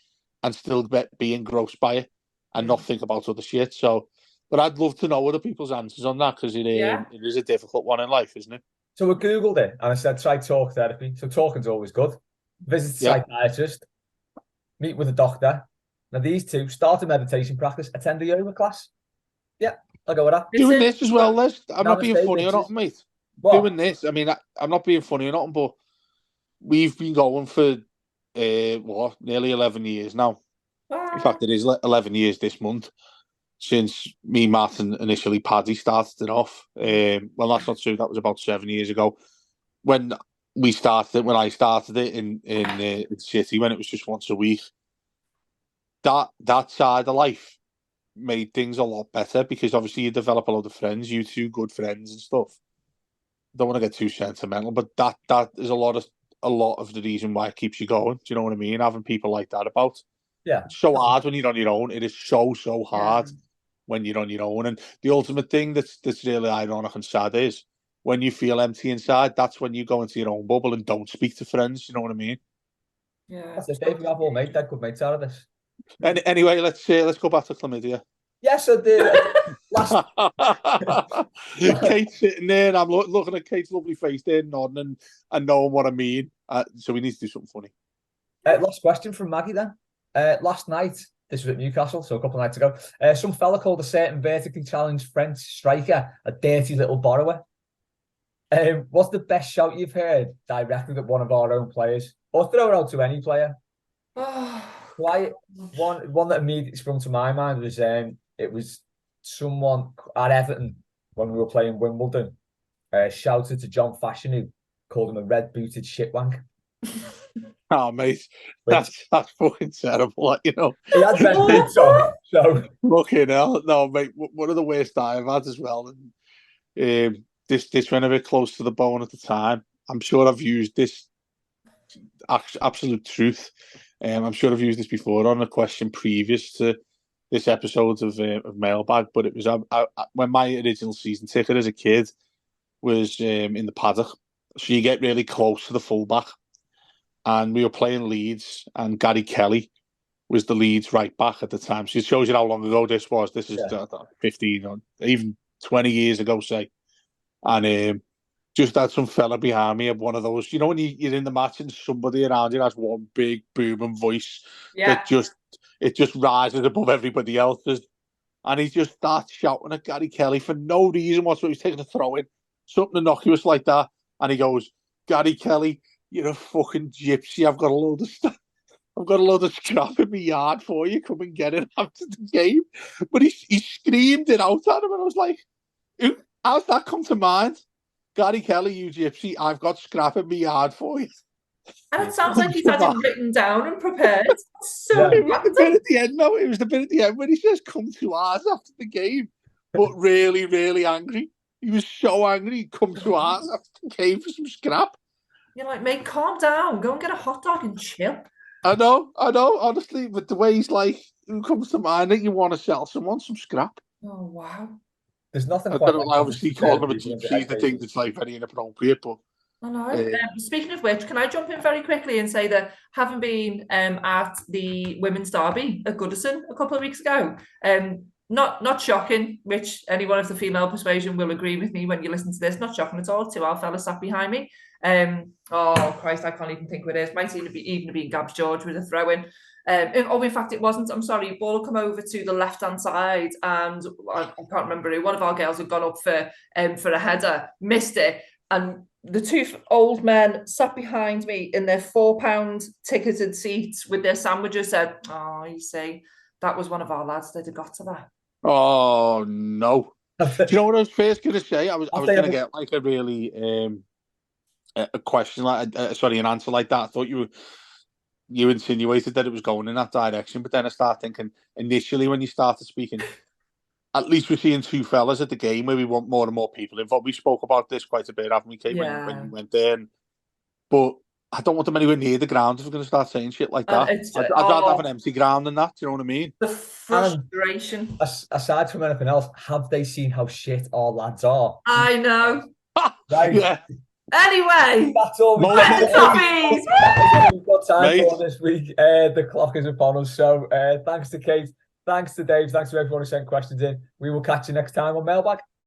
and still be engrossed by it and not think about other shit. So, but I'd love to know other people's answers on that, because it is a difficult one in life, isn't it? So I Googled it and I said, try talk therapy. So talking's always good. Visit a psychiatrist, meet with a doctor. Now these two, start a meditation practice, attend a yoga class. Yeah, I'll go with that. Doing this as well, Les. I'm not being funny or nothing, mate. What? Doing this, I mean, I'm not being funny or nothing, but we've been going for nearly 11 years now. In fact, it is 11 years this month since me, Matt, and initially Paddy started it off. Well, that's not true. That was about 7 years ago when I started it in City, when it was just once a week. That side of life made things a lot better, because obviously you develop a lot of friends, you two good friends and stuff. Don't want to get too sentimental, but that is a lot of the reason why it keeps you going. Do you know what I mean? Having people like that about. Yeah. It's so hard when you're on your own. It is so hard when you're on your own. And the ultimate thing that's really ironic and sad is when you feel empty inside, that's when you go into your own bubble and don't speak to friends. You know what I mean? Yeah. That's it, Dave. We have all made that good mates out of this. Anyway, let's go back to chlamydia. Yes, I did. Kate's sitting there, and I'm looking at Kate's lovely face there, nodding and knowing what I mean. So we need to do something funny. Last question from Maggie then. Last night, this was at Newcastle, so a couple of nights ago, some fella called a certain vertically challenged French striker a dirty little borrower. What's the best shout you've heard directed at one of our own players? Or throw it out to any player? One that immediately sprung to my mind was it was someone at Everton when we were playing Wimbledon shouted to John Fashion, who called him a red-booted shitwank. Oh, mate, that's fucking terrible. You know, he had best boots on, so fucking hell. No, mate, one of the worst I've had as well. And this went a bit close to the bone at the time. I'm sure I've used this absolute truth. I'm sure I've used this before on a question previous to this episode of Mailbag, but it was when my original season ticket as a kid was in the paddock. So you get really close to the fullback, and we were playing Leeds, and Gary Kelly was the Leeds right back at the time. So it shows you how long ago this was. This is 15 or even 20 years ago, say. And just had some fella behind me of one of those, you know, when you're in the match and somebody around you has one big booming voice that just rises above everybody else's, and he just starts shouting at Gary Kelly for no reason whatsoever. He's taking a throw in, something innocuous like that, and he goes, "Gary Kelly, you're a fucking gypsy. I've got a load of scrap in my yard for you. Come and get it after the game." But he screamed it out at him, and I was like, how's that come to mind? Gary Kelly, you gypsy, I've got scrap in my yard for you. And it sounds like he's had it written down and prepared. So it was the bit at the end, no, it was the bit at the end when he says, "Come to ours" after the game. But really, really angry. He was so angry, come to ours after the game for some scrap. You're like, mate, calm down. Go and get a hot dog and chill. I know, honestly, but the way he's like, who comes to mind that you want to sell someone some scrap? Oh, wow. There's nothing. I don't know, obviously calling him a gypsy, the thing that's like very inappropriate, but I know. Speaking of which, can I jump in very quickly and say that having been at the women's derby at Goodison a couple of weeks ago, not shocking, which anyone of the female persuasion will agree with me when you listen to this, not shocking at all. Two our fellas sat behind me. Oh Christ, I can't even think what it is. Might even have been Gabs George with a throw in. In fact, it wasn't. I'm sorry. Ball come over to the left-hand side, and I can't remember who. One of our girls had gone up for a header, missed it, and the two old men sat behind me in their £4 ticketed seats with their sandwiches. Said, "Oh, you see, that was one of our lads. They'd have got to that." Oh no! Do you know what I was first going to say? I was going to get like a really a question like an answer like that. I thought you insinuated that it was going in that direction, but then I started thinking initially when you started speaking, at least we're seeing two fellas at the game where we want more and more people involved. We spoke about this quite a bit, haven't we, Kate, when you went there? But I don't want them anywhere near the ground if we're going to start saying shit like that. I'd rather have an empty ground than that. Do you know what I mean? The frustration. Aside from anything else, have they seen how shit our lads are? I know. Right. Yeah. Anyway, that's all we've got time for this week. The clock is upon us. So thanks to Kate, thanks to Dave, thanks to everyone who sent questions in. We will catch you next time on Mailbag.